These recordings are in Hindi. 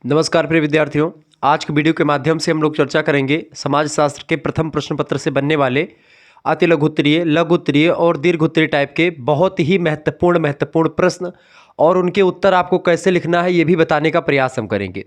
नमस्कार प्रिय विद्यार्थियों। आज के वीडियो के माध्यम से हम लोग चर्चा करेंगे समाजशास्त्र के प्रथम प्रश्न पत्र से बनने वाले अति लघुत्तरीय, लघुत्तरीय और दीर्घोत्तरीय टाइप के बहुत ही महत्वपूर्ण प्रश्न और उनके उत्तर आपको कैसे लिखना है ये भी बताने का प्रयास हम करेंगे।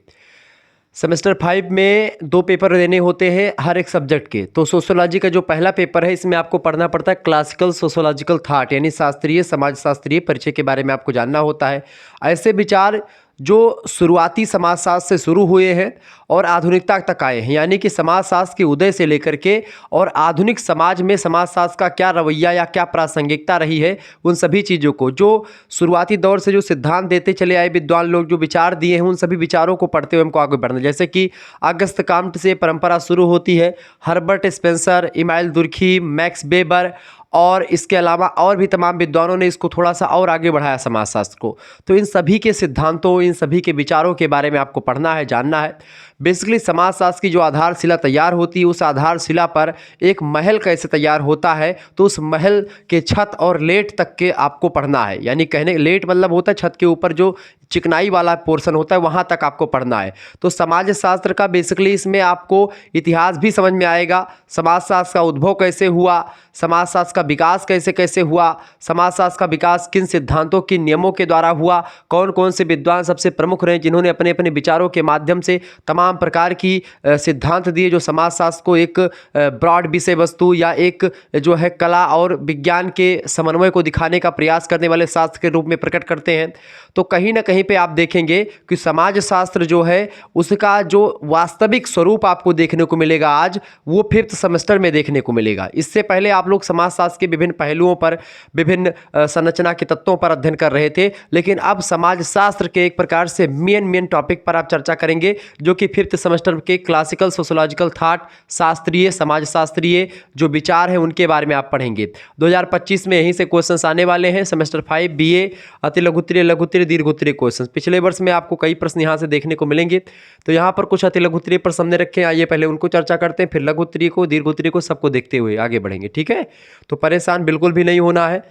सेमेस्टर 5 में 2 पेपर देने होते हैं हर एक सब्जेक्ट के। तो सोशियोलॉजी का जो पहला पेपर है इसमें आपको पढ़ना पड़ता है क्लासिकल सोशियोलॉजिकल थॉट, यानी शास्त्रीय समाजशास्त्रीय परिचय के बारे में आपको जानना होता है। ऐसे विचार जो शुरुआती समाजशास्त्र से शुरू हुए हैं और आधुनिकता तक आए हैं, यानी कि समाजशास्त्र के उदय से लेकर के और आधुनिक समाज में समाजशास्त्र का क्या रवैया या क्या प्रासंगिकता रही है, उन सभी चीज़ों को जो शुरुआती दौर से जो सिद्धांत देते चले आए विद्वान लोग, जो विचार दिए हैं, उन सभी विचारों को पढ़ते हुए हमको आगे बढ़ना। जैसे कि अगस्त काम्ट से परंपरा शुरू होती है, Herbert Spencer, Emile Durkheim, Max Weber और इसके अलावा और भी तमाम विद्वानों ने इसको थोड़ा सा और आगे बढ़ाया समाजशास्त्र को। तो इन सभी के सिद्धांतों, इन सभी के विचारों के बारे में आपको पढ़ना है, जानना है। बेसिकली समाजशास्त्र की जो आधारशिला तैयार होती है, उस आधारशिला पर एक महल कैसे तैयार होता है, तो उस महल के छत और लेट तक के आपको पढ़ना है। यानी कहने लेट मतलब होता है छत के ऊपर जो चिकनाई वाला पोर्शन होता है, वहाँ तक आपको पढ़ना है। तो समाजशास्त्र का बेसिकली इसमें आपको इतिहास भी समझ में आएगा, समाजशास्त्र का उद्भव कैसे हुआ, समाजशास्त्र का विकास कैसे कैसे हुआ, समाजशास्त्र का विकास किन सिद्धांतों, किन नियमों के द्वारा हुआ, कौन कौन से विद्वान सबसे प्रमुख रहे जिन्होंने अपने अपने विचारों के माध्यम से तमाम प्रकार की सिद्धांत दिए जो समाजशास्त्र को एक ब्रॉड विषय वस्तु या एक जो है कला और विज्ञान के समन्वय को दिखाने का प्रयास करने वाले शास्त्र के रूप में प्रकट करते हैं। तो कहीं ना कहीं पे आप देखेंगे कि समाजशास्त्र जो है उसका जो वास्तविक स्वरूप आपको देखने को मिलेगा आज, वो 5th सेमेस्टर में देखने को मिलेगा। इससे पहले आप लोग समाजशास्त्र के विभिन्न पहलुओं पर, विभिन्न संरचना के तत्वों पर अध्ययन कर रहे थे, लेकिन अब समाजशास्त्र के एक प्रकार से मेन टॉपिक पर आप चर्चा करेंगे जो कि 5th सेमेस्टर के क्लासिकल सोशियोलॉजिकल थॉट, शास्त्रीय समाजशास्त्रीय जो विचार हैं उनके बारे में आप पढ़ेंगे। 2025 में यहीं से क्वेश्चंस आने वाले हैं। सेमेस्टर 5 बीए अति लघुत्तरीय, लघुत्तरीय, दीर्घोत्तरीय क्वेश्चंस पिछले वर्ष में आपको कई प्रश्न यहाँ से देखने को मिलेंगे। तो यहाँ पर कुछ अति लघुत्तरीय प्रश्न हमने रखे हैं, आइए पहले उनको चर्चा करते हैं, फिर लघुत्तरीय को, दीर्घोत्तरीय को, सबको देखते हुए आगे बढ़ेंगे। ठीक है, तो परेशान बिल्कुल भी नहीं होना है।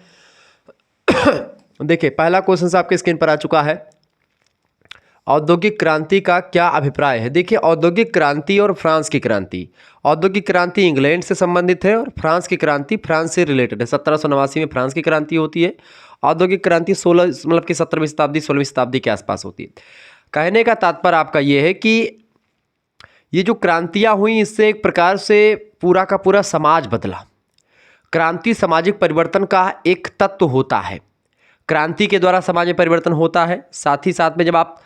देखिए पहला क्वेश्चन आपके स्क्रीन पर आ चुका है, औद्योगिक क्रांति का क्या अभिप्राय है। देखिए औद्योगिक क्रांति और फ्रांस की क्रांति, औद्योगिक क्रांति इंग्लैंड से संबंधित है और फ्रांस की क्रांति फ्रांस से रिलेटेड है। 1789 में फ्रांस की क्रांति होती है, औद्योगिक क्रांति 17वीं शताब्दी 16वीं शताब्दी के आसपास होती है। कहने का तात्पर्य आपका ये है कि ये जो क्रांतियाँ हुई इससे एक प्रकार से पूरा का पूरा समाज बदला। क्रांति सामाजिक परिवर्तन का एक तत्व होता है, क्रांति के द्वारा समाज में परिवर्तन होता है। साथ ही साथ में जब आप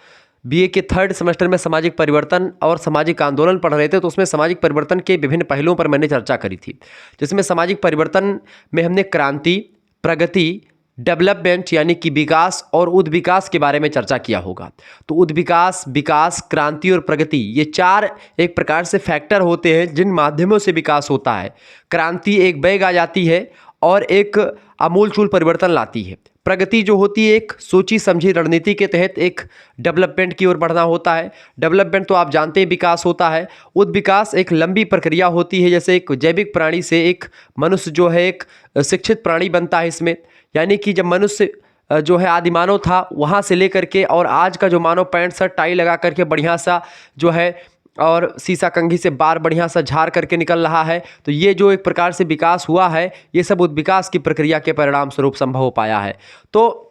बीए के 3rd सेमेस्टर में सामाजिक परिवर्तन और सामाजिक आंदोलन पढ़ रहे थे तो उसमें सामाजिक परिवर्तन के विभिन्न पहलुओं पर मैंने चर्चा करी थी, जिसमें सामाजिक परिवर्तन में हमने क्रांति, प्रगति, डेवलपमेंट यानी कि विकास और उद्विकास के बारे में चर्चा किया होगा। तो उद्विकास, विकास, क्रांति और प्रगति ये 4 एक प्रकार से फैक्टर होते हैं जिन माध्यमों से विकास होता है। क्रांति एक वेग आ जाती है और एक आमूलचूल परिवर्तन लाती है। प्रगति जो होती है एक सोची समझी रणनीति के तहत एक डेवलपमेंट की ओर बढ़ना होता है। डेवलपमेंट तो आप जानते हैं विकास होता है। उद्विकास एक लंबी प्रक्रिया होती है, जैसे एक जैविक प्राणी से एक मनुष्य जो है एक शिक्षित प्राणी बनता है इसमें। यानी कि जब मनुष्य जो है आदि मानव था वहाँ से लेकर के और आज का जो मानव पैंट शर्ट टाई लगा करके बढ़िया सा जो है और शीशा कंघी से बार बढ़िया सा झाड़ करके निकल रहा है, तो ये जो एक प्रकार से विकास हुआ है ये सब उद्विकास की प्रक्रिया के परिणाम स्वरूप संभव हो पाया है। तो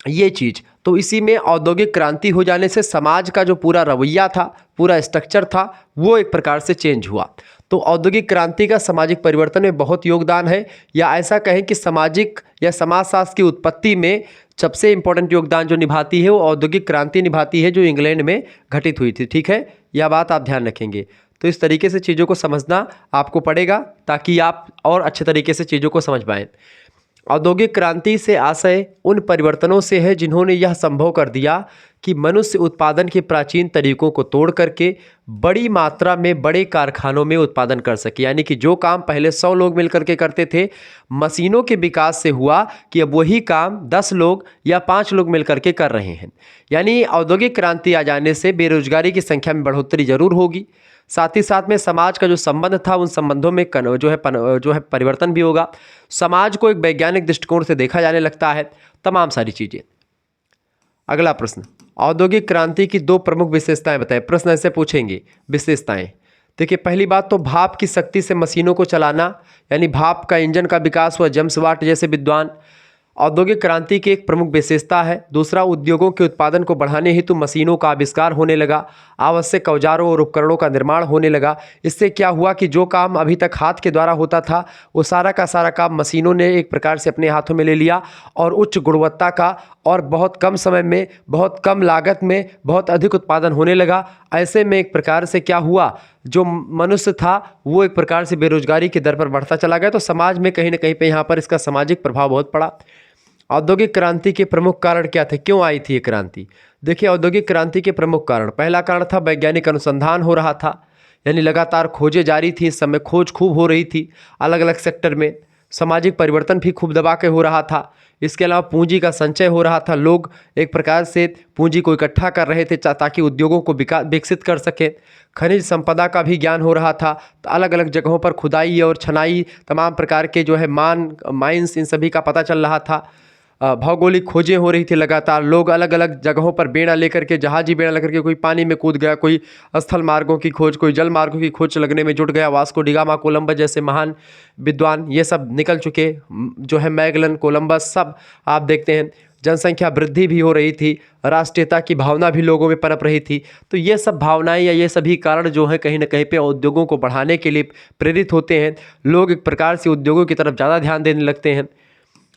ये चीज़ तो इसी में औद्योगिक क्रांति हो जाने से समाज का जो पूरा रवैया था, पूरा स्ट्रक्चर था, वो एक प्रकार से चेंज हुआ। तो औद्योगिक क्रांति का सामाजिक परिवर्तन में बहुत योगदान है, या ऐसा कहें कि सामाजिक या समाजशास्त्र की उत्पत्ति में सबसे इंपॉर्टेंट योगदान जो निभाती है वो औद्योगिक क्रांति निभाती है जो इंग्लैंड में घटित हुई थी। ठीक है, यह बात आप ध्यान रखेंगे। तो इस तरीके से चीज़ों को समझना आपको पड़ेगा ताकि आप और अच्छे तरीके से चीज़ों को समझ पाएँ। औद्योगिक क्रांति से आशय उन परिवर्तनों से है जिन्होंने यह संभव कर दिया कि मनुष्य उत्पादन के प्राचीन तरीकों को तोड़ करके बड़ी मात्रा में बड़े कारखानों में उत्पादन कर सके। यानी कि जो काम पहले 100 लोग मिलकर के करते थे, मशीनों के विकास से हुआ कि अब वही काम 10 लोग या 5 लोग मिलकर के कर रहे हैं। यानी औद्योगिक क्रांति आ जाने से बेरोजगारी की संख्या में बढ़ोतरी जरूर होगी, साथ ही साथ में समाज का जो संबंध था उन संबंधों में जो है परिवर्तन भी होगा। समाज को एक वैज्ञानिक दृष्टिकोण से देखा जाने लगता है, तमाम सारी चीज़ें। अगला प्रश्न, औद्योगिक क्रांति की दो प्रमुख विशेषताएं बताएं। प्रश्न ऐसे पूछेंगे, विशेषताएं। देखिए, पहली बात तो भाप की शक्ति से मशीनों को चलाना, यानी भाप का इंजन का विकास हुआ, जेम्स वाट जैसे विद्वान। औद्योगिक क्रांति की एक प्रमुख विशेषता है। दूसरा, उद्योगों के उत्पादन को बढ़ाने हेतु मशीनों का आविष्कार होने लगा, आवश्यक औजारों और उपकरणों का निर्माण होने लगा। इससे क्या हुआ कि जो काम अभी तक हाथ के द्वारा होता था, वो सारा का सारा काम मशीनों ने एक प्रकार से अपने हाथों में ले लिया और उच्च गुणवत्ता का और बहुत कम समय में, बहुत कम लागत में बहुत अधिक उत्पादन होने लगा। ऐसे में एक प्रकार से क्या हुआ, जो मनुष्य था वो एक प्रकार से बेरोजगारी की दर पर बढ़ता चला गया। तो समाज में कहीं ना कहीं पे यहाँ पर इसका सामाजिक प्रभाव बहुत पड़ा। औद्योगिक क्रांति के प्रमुख कारण क्या थे, क्यों आई थी ये क्रांति? देखिए, औद्योगिक क्रांति के प्रमुख कारण, पहला कारण था वैज्ञानिक अनुसंधान हो रहा था, यानी लगातार खोजें जारी थी। इस समय खोज खूब हो रही थी अलग अलग सेक्टर में। सामाजिक परिवर्तन भी खूब दबा के हो रहा था। इसके अलावा पूंजी का संचय हो रहा था। लोग एक प्रकार से पूंजी को इकट्ठा कर रहे थे ताकि उद्योगों को विकसित कर सके। खनिज संपदा का भी ज्ञान हो रहा था, तो अलग अलग जगहों पर खुदाई और छनाई, तमाम प्रकार के जो है माइंस, इन सभी का पता चल रहा था। भौगोलिक खोजें हो रही थी लगातार। लोग अलग अलग जगहों पर बेड़ा लेकर के, जहाजी बेड़ा लेकर के, कोई पानी में कूद गया, कोई स्थल मार्गों की खोज, कोई जल मार्गों की खोज लगने में जुट गया। वास्को डिगामा, कोलंबस जैसे महान विद्वान ये सब निकल चुके, जो है मैगलन, कोलंबस, सब आप देखते हैं। जनसंख्या वृद्धि भी हो रही थी, राष्ट्रीयता की भावना भी लोगों में पनप रही थी। तो ये सब भावनाएं या ये सभी कारण जो है कहीं ना कहीं पे उद्योगों को बढ़ाने के लिए प्रेरित होते हैं। लोग एक प्रकार से उद्योगों की तरफ ज़्यादा ध्यान देने लगते हैं।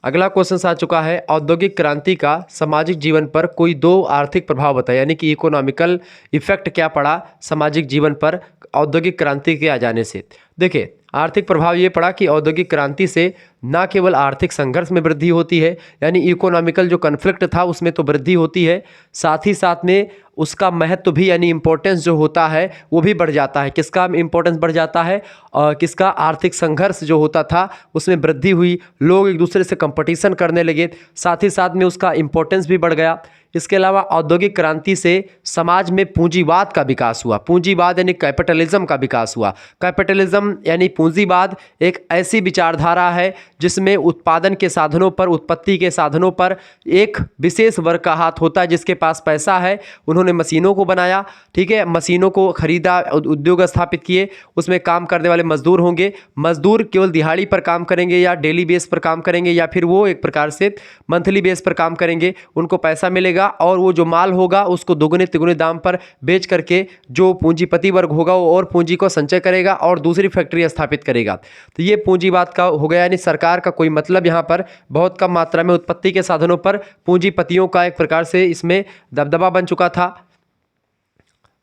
अगला क्वेश्चन आ चुका है, औद्योगिक क्रांति का सामाजिक जीवन पर कोई दो आर्थिक प्रभाव बताया, यानी कि इकोनॉमिकल इफेक्ट क्या पड़ा सामाजिक जीवन पर औद्योगिक क्रांति के आ जाने से। देखिए, आर्थिक प्रभाव ये पड़ा कि औद्योगिक क्रांति से न केवल आर्थिक संघर्ष में वृद्धि होती है, यानी इकोनॉमिकल जो कन्फ्लिक्ट था उसमें तो वृद्धि होती है, साथ ही साथ में उसका महत्व भी, यानी इम्पोर्टेंस जो होता है वो भी बढ़ जाता है। किसका इम्पोर्टेंस बढ़ जाता है? किसका? आर्थिक संघर्ष जो होता था उसमें वृद्धि हुई, लोग एक दूसरे से कंपटीशन करने लगे, साथ ही साथ में उसका इम्पोर्टेंस भी बढ़ गया। इसके अलावा औद्योगिक क्रांति से समाज में पूंजीवाद का विकास हुआ। पूंजीवाद यानी कैपिटलिज्म का विकास हुआ। कैपिटलिज्म यानी पूंजीवाद एक ऐसी विचारधारा है जिसमें उत्पादन के साधनों पर, उत्पत्ति के साधनों पर एक विशेष वर्ग का हाथ होता है जिसके पास पैसा है। उन्होंने मशीनों को बनाया, ठीक है, मशीनों को खरीदा, उद्योग स्थापित किए, उसमें काम करने वाले मजदूर होंगे। मजदूर केवल दिहाड़ी पर काम करेंगे या डेली बेस पर काम करेंगे या फिर वो एक प्रकार से मंथली बेस पर काम करेंगे, उनको पैसा मिलेगा और वो जो माल होगा उसको दोगुने तिगुने दाम पर बेच करके जो पूंजीपति वर्ग होगा वो और पूंजी को संचय करेगा और दूसरी फैक्ट्री स्थापित करेगा। तो ये पूंजीवाद का हो गया, यानी सरकार का कोई मतलब यहाँ पर बहुत कम मात्रा में उत्पत्ति के साधनों पर पूंजीपतियों का एक प्रकार से इसमें दबदबा बन चुका था।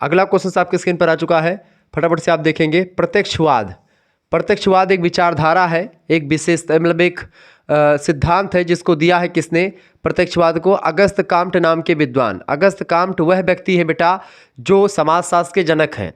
अगला क्वेश्चन आपके स्क्रीन पर आ चुका है, फटाफट से आप देखेंगे। प्रत्यक्षवाद। प्रत्यक्षवाद एक विचारधारा है, एक विशेष मतलब एक सिद्धांत है जिसको दिया है किसने? प्रत्यक्षवाद को अगस्त काम्ट नाम के विद्वान। अगस्त काम्ट वह व्यक्ति है बेटा जो समाजशास्त्र के जनक हैं।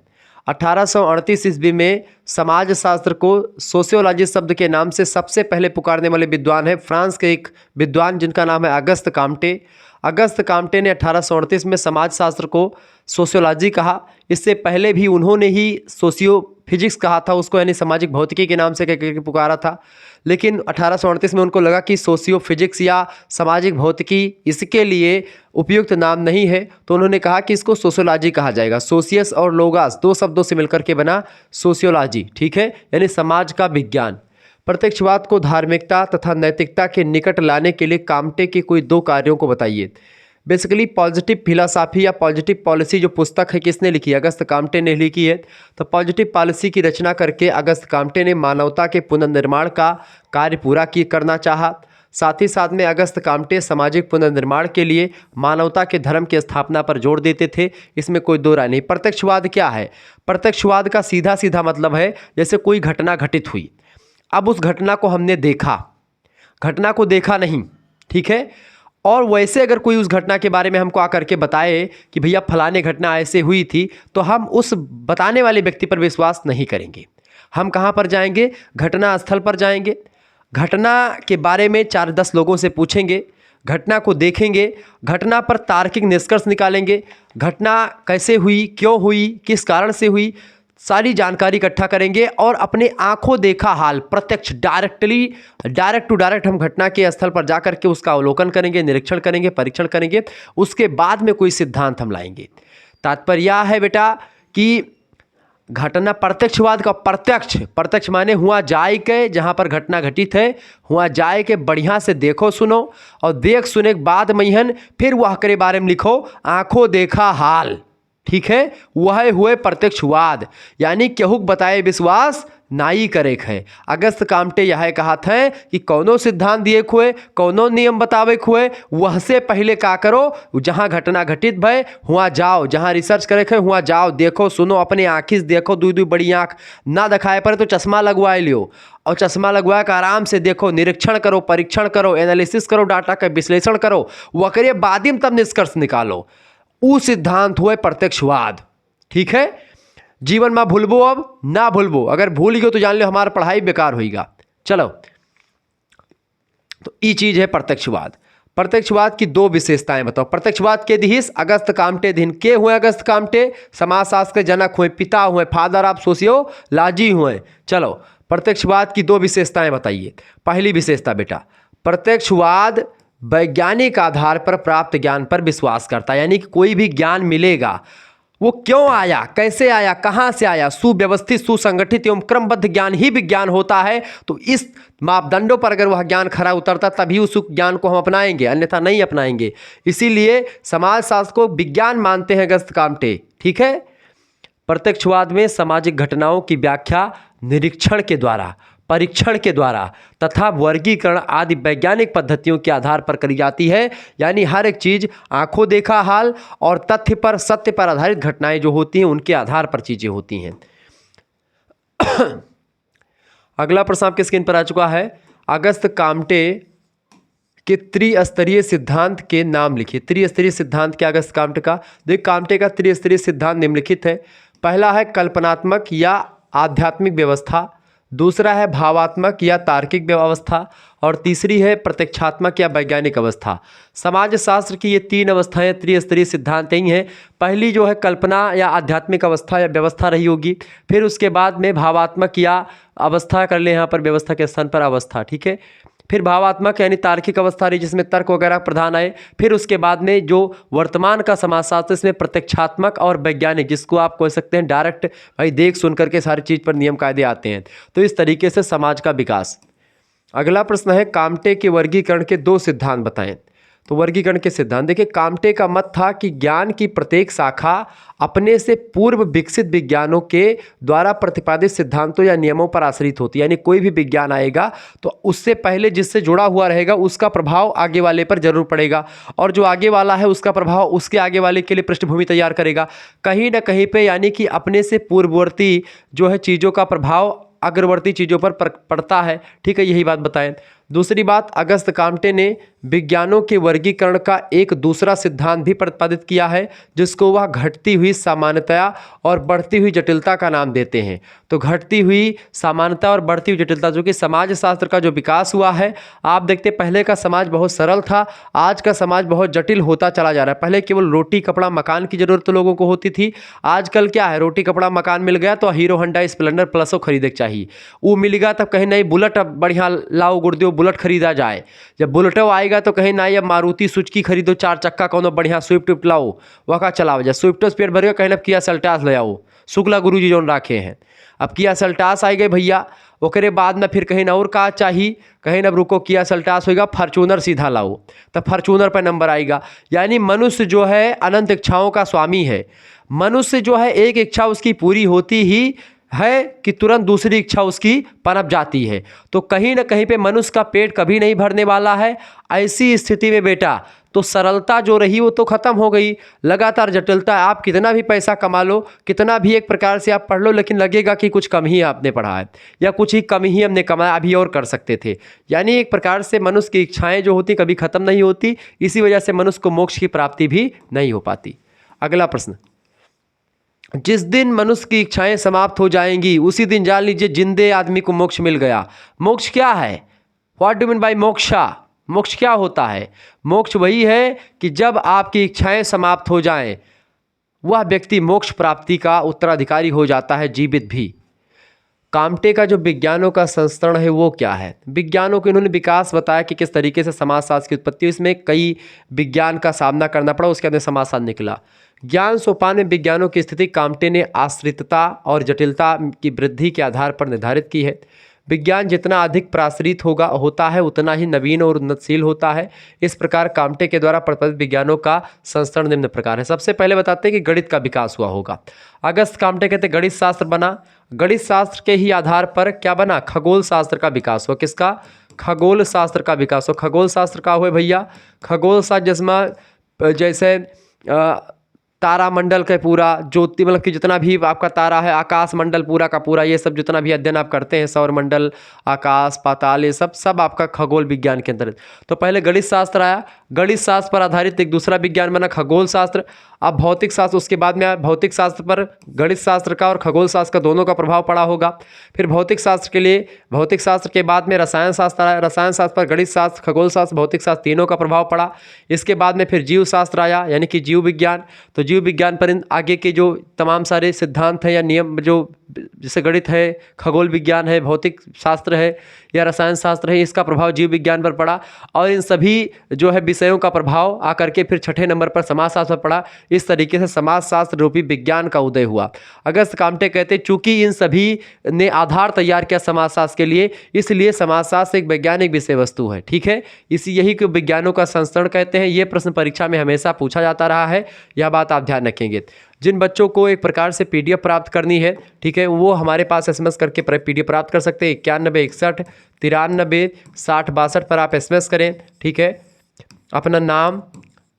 1838 ईस्वी में समाजशास्त्र को सोशियोलॉजी शब्द के नाम से सबसे पहले पुकारने वाले विद्वान है फ्रांस के एक विद्वान जिनका नाम है अगस्त काम्टे। अगस्त काम्टे ने 1838 में समाजशास्त्र को सोशियोलॉजी कहा। इससे पहले भी उन्होंने ही सोशियो फिजिक्स कहा था उसको, यानी सामाजिक भौतिकी के नाम से कह पुकारा था। लेकिन 1838 में उनको लगा कि सोशियो फिजिक्स या सामाजिक भौतिकी इसके लिए उपयुक्त नाम नहीं है, तो उन्होंने कहा कि इसको सोशियोलॉजी कहा जाएगा। सोशियस और लोगास दो शब्दों से मिलकर के बना सोशियोलॉजी, ठीक है, यानी समाज का विज्ञान। प्रत्यक्षवाद को धार्मिकता तथा नैतिकता के निकट लाने के लिए काम्टे के कोई दो कार्यों को बताइए। बेसिकली पॉजिटिव फिलॉसफी या पॉजिटिव पॉलिसी जो पुस्तक है किसने लिखी? अगस्त काम्टे ने लिखी है। तो पॉजिटिव पॉलिसी की रचना करके अगस्त काम्टे ने मानवता के पुनर्निर्माण का कार्य पूरा करना चाहा। साथ ही साथ में अगस्त काम्टे सामाजिक पुनर्निर्माण के लिए मानवता के धर्म की स्थापना पर जोर देते थे, इसमें कोई दो राय नहीं। प्रत्यक्षवाद क्या है? प्रत्यक्षवाद का सीधा सीधा मतलब है जैसे कोई घटना घटित हुई, अब उस घटना को हमने देखा, घटना को देखा नहीं, ठीक है, और वैसे अगर कोई उस घटना के बारे में हमको आकर के बताए कि भैया फलाने घटना ऐसे हुई थी, तो हम उस बताने वाले व्यक्ति पर विश्वास नहीं करेंगे। हम कहाँ पर जाएंगे? घटना स्थल पर जाएंगे, घटना के बारे में 4-10 लोगों से पूछेंगे, घटना को देखेंगे, घटना पर तार्किक निष्कर्ष निकालेंगे, घटना कैसे हुई, क्यों हुई, किस कारण से हुई, सारी जानकारी इकट्ठा करेंगे और अपने आंखों देखा हाल प्रत्यक्ष डायरेक्ट टू डायरेक्ट हम घटना के स्थल पर जाकर के उसका अवलोकन करेंगे, निरीक्षण करेंगे, परीक्षण करेंगे, उसके बाद में कोई सिद्धांत हम लाएंगे। तात्पर्य यह है बेटा कि घटना प्रत्यक्षवाद का प्रत्यक्ष माने हुआ जाए के जहाँ पर घटना घटित है, हुआ जाए के बढ़िया से देखो सुनो और देख सुने के बाद महीन फिर वह करे बारे में लिखो आंखों देखा हाल। ठीक है, वह हुए प्रत्यक्षवाद, यानी केहू बताए विश्वास नाई करे है। अगस्त कामटे यह कहा था कि कौनो सिद्धांत दिए हुए, कौनो नियम बतावे हुए, वह से पहले का करो जहाँ घटना घटित भय हुआ जाओ, जहाँ रिसर्च करे है हुआ जाओ, देखो सुनो, अपने आँखी से देखो, दू बड़ी आँख ना दिखाए पड़े तो चश्मा लगवाए लियो और चश्मा लगवा कर आराम से देखो, निरीक्षण करो, परीक्षण करो, एनालिसिस करो, डाटा का विश्लेषण करो, वकरे बाद ही तब निष्कर्ष निकालो। वो सिद्धांत हुए प्रत्यक्षवाद। ठीक है, जीवन में भूलबो अब ना भूलबो, अगर भूल गयो तो जान लो हमारा पढ़ाई बेकार होएगा। चलो, तो ये चीज है प्रत्यक्षवाद। प्रत्यक्षवाद की दो विशेषताएं बताओ। प्रत्यक्षवाद के दिहिस अगस्त कामटे दिन के हुए, अगस्त कामटे समाजशास्त्र के जनक हुए, पिता हुए, फादर ऑफ सोशियोलॉजी हुए। चलो, प्रत्यक्षवाद की दो विशेषताएं बताइए। पहली विशेषता बेटा, प्रत्यक्षवाद वैज्ञानिक आधार पर प्राप्त ज्ञान पर विश्वास करता है, यानी कि कोई भी ज्ञान मिलेगा वो क्यों आया, कैसे आया, कहाँ से आया, सुव्यवस्थित, सुसंगठित एवं क्रमबद्ध ज्ञान ही विज्ञान होता है। तो इस मापदंडों पर अगर वह ज्ञान खरा उतरता तभी उस ज्ञान को हम अपनाएंगे, अन्यथा नहीं अपनाएंगे। इसीलिए समाजशास्त्र को विज्ञान मानते हैं अगस्त कामटे। ठीक है, प्रत्यक्षवाद में सामाजिक घटनाओं की व्याख्या निरीक्षण के द्वारा, परीक्षण के द्वारा तथा वर्गीकरण आदि वैज्ञानिक पद्धतियों के आधार पर करी जाती है, यानी हर एक चीज आंखों देखा हाल और तथ्य पर, सत्य पर आधारित घटनाएं जो होती हैं उनके आधार पर चीजें होती हैं। अगला प्रश्न आपके स्क्रीन पर आ चुका है। अगस्त कामटे के त्रिस्तरीय सिद्धांत के नाम लिखिए। त्रिस्तरीय सिद्धांत क्या अगस्त कामटे का? देख, कामटे का त्रिस्तरीय सिद्धांत निम्नलिखित है। पहला है कल्पनात्मक या आध्यात्मिक व्यवस्था, दूसरा है भावात्मक या तार्किक अवस्था और तीसरी है प्रत्यक्षात्मक या वैज्ञानिक अवस्था। समाजशास्त्र की ये तीन अवस्थाएं त्रिस्तरीय सिद्धांत ही हैं। पहली जो है कल्पना या आध्यात्मिक अवस्था या व्यवस्था रही होगी, फिर उसके बाद में भावात्मक या अवस्था कर ले यहाँ पर व्यवस्था के स्थान पर अवस्था। ठीक है, फिर भावात्मक यानी तार्किक अवस्था रही जिसमें तर्क वगैरह प्रधान आए, फिर उसके बाद में जो वर्तमान का समाजशास्त्र इसमें प्रत्यक्षात्मक और वैज्ञानिक, जिसको आप कह सकते हैं डायरेक्ट भाई देख सुन करके सारी चीज़ पर नियम कायदे आते हैं। तो इस तरीके से समाज का विकास। अगला प्रश्न है कामटे के वर्गीकरण के दो सिद्धांत बताएं। तो वर्गीकरण के सिद्धांत देखिए, कामटे का मत था कि ज्ञान की प्रत्येक शाखा अपने से पूर्व विकसित विज्ञानों के द्वारा प्रतिपादित सिद्धांतों या नियमों पर आश्रित होती है, यानी कोई भी विज्ञान आएगा तो उससे पहले जिससे जुड़ा हुआ रहेगा उसका प्रभाव आगे वाले पर जरूर पड़ेगा, और जो आगे वाला है उसका प्रभाव उसके आगे वाले के लिए पृष्ठभूमि तैयार करेगा कहीं ना कहीं पे, यानी कि अपने से पूर्ववर्ती जो है चीज़ों का प्रभाव अग्रवर्ती चीज़ों पर पड़ता है। ठीक है, यही बात बताएं। दूसरी बात, अगस्त कामटे ने विज्ञानों के वर्गीकरण का एक दूसरा सिद्धांत भी प्रतिपादित किया है जिसको वह घटती हुई सामान्यता और बढ़ती हुई जटिलता का नाम देते हैं। तो घटती हुई सामान्यता और बढ़ती हुई जटिलता, जो कि समाजशास्त्र का जो विकास हुआ है, आप देखते पहले का समाज बहुत सरल था, आज का समाज बहुत जटिल होता चला जा रहा है। पहले केवल रोटी कपड़ा मकान की जरूरत लोगों को होती थी, आजकल क्या है, रोटी कपड़ा मकान मिल गया तो हीरो होंडा स्प्लेंडर प्लसो खरीदे चाहिए, वो मिलेगा तब कहीं नहीं बुलेट अब बढ़िया लाओ गुरुदेव बुलेट खरीदा जाए, जब बुलेटो आएगा तो कहीं ना अब मारुति सुजुकी खरीदो, चार चक्का कोनो बढ़िया स्विफ्ट लाओ वह चलाओ जाए, स्विफ्टो स्पेयर भर कहीं ना किया सेल्टास ले आओ, शुक्ला गुरु जी जोन राखे हैं। अब किया सेल्टास आई गए भैया, ओकरे बाद में फिर कहीं ना और का चाहिए, कहीं ना रुको किया सेल्टास होगा, फॉर्च्यूनर सीधा लाओ तब फॉर्च्यूनर पर नंबर आएगा। यानी मनुष्य जो है अनंत इच्छाओं का स्वामी है। मनुष्य जो है एक इच्छा उसकी पूरी होती ही है कि तुरंत दूसरी इच्छा उसकी पनप जाती है। तो कहीं ना कहीं पे मनुष्य का पेट कभी नहीं भरने वाला है। ऐसी स्थिति में बेटा तो सरलता जो रही वो तो ख़त्म हो गई, लगातार जटिलता। आप कितना भी पैसा कमा लो, कितना भी एक प्रकार से आप पढ़ लो, लेकिन लगेगा कि कुछ कम ही आपने पढ़ा है या कुछ ही कम ही हमने कमाया, अभी और कर सकते थे। यानी एक प्रकार से मनुष्य की इच्छाएँ जो होती कभी ख़त्म नहीं होती, इसी वजह से मनुष्य को मोक्ष की प्राप्ति भी नहीं हो पाती। अगला प्रश्न, जिस दिन मनुष्य की इच्छाएं समाप्त हो जाएंगी उसी दिन जान लीजिए जिंदे आदमी को मोक्ष मिल गया। मोक्ष क्या है? What do mean by moksha? मोक्ष क्या होता है? मोक्ष वही है कि जब आपकी इच्छाएं समाप्त हो जाएं, वह व्यक्ति मोक्ष प्राप्ति का उत्तराधिकारी हो जाता है, जीवित भी। काम्टे का जो विज्ञानों का संस्करण है वो क्या है? विज्ञानों को इन्होंने विकास बताया कि किस तरीके से समाजशास्त्र की उत्पत्ति, इसमें कई विज्ञान का सामना करना पड़ा, उसके अंदर समाजशास्त्र निकला। ज्ञान सोपान में विज्ञानों की स्थिति काम्टे ने आश्रितता और जटिलता की वृद्धि के आधार पर निर्धारित की है। विज्ञान जितना अधिक प्राश्रित होता है उतना ही नवीन और उन्नतशील होता है। इस प्रकार काम्टे के द्वारा प्रतिपादित विज्ञानों का संस्करण निम्न प्रकार है। सबसे पहले बताते हैं कि गणित का विकास हुआ होगा। अगस्त काम्टे कहते हैं गणित शास्त्र बना, गणित शास्त्र के ही आधार पर क्या बना? खगोल शास्त्र का विकास हुआ। किसका? खगोल शास्त्र का विकास हुआ। खगोल शास्त्र का हुआ भैया? खगोल शास्त्र जिसमें जैसे तारामंडल का पूरा ज्योति, मतलब कि जितना भी आपका तारा है, आकाश मंडल पूरा का पूरा, ये सब जितना भी अध्ययन आप करते हैं, सौर मंडल, आकाश, पाताल, ये सब आपका खगोल विज्ञान के अंतर्गत। तो पहले गणित शास्त्र आया, गणित शास्त्र पर आधारित एक दूसरा विज्ञान बना खगोल शास्त्र। अब भौतिक शास्त्र उसके बाद में आया। भौतिक शास्त्र पर गणित शास्त्र का और खगोल शास्त्र का दोनों का प्रभाव पड़ा होगा। फिर भौतिक शास्त्र के लिए, भौतिक शास्त्र के बाद में रसायन शास्त्र आया। रसायन शास्त्र पर गणित शास्त्र, खगोल शास्त्र, भौतिक शास्त्र तीनों का प्रभाव पड़ा। इसके बाद में फिर जीव शास्त्र आया, यानी कि जीव विज्ञान। तो जीव विज्ञान पर आगे के जो तमाम सारे सिद्धांत हैं या नियम, जो जैसे गणित है, खगोल विज्ञान है, भौतिक शास्त्र है या रसायन शास्त्र है, इसका प्रभाव जीव विज्ञान पर पड़ा। और इन सभी जो है विषयों का प्रभाव आकर के फिर छठे नंबर पर समाजशास्त्र पर पड़ा। इस तरीके से समाजशास्त्र रूपी विज्ञान का उदय हुआ। अगस्त काम्टे कहते हैं चूंकि इन सभी ने आधार तैयार किया समाजशास्त्र के लिए, इसलिए समाजशास्त्र एक वैज्ञानिक विषय वस्तु है। ठीक है, यही को विज्ञानों का संस्करण कहते हैं। ये प्रश्न परीक्षा में हमेशा पूछा जाता रहा है, यह बात आप ध्यान रखेंगे। जिन बच्चों को एक प्रकार से PDF प्राप्त करनी है, ठीक है, वो हमारे पास SMS करके PDF प्राप्त कर सकते हैं। 91 61 93 60 62 पर आप SMS करें। ठीक है, अपना नाम,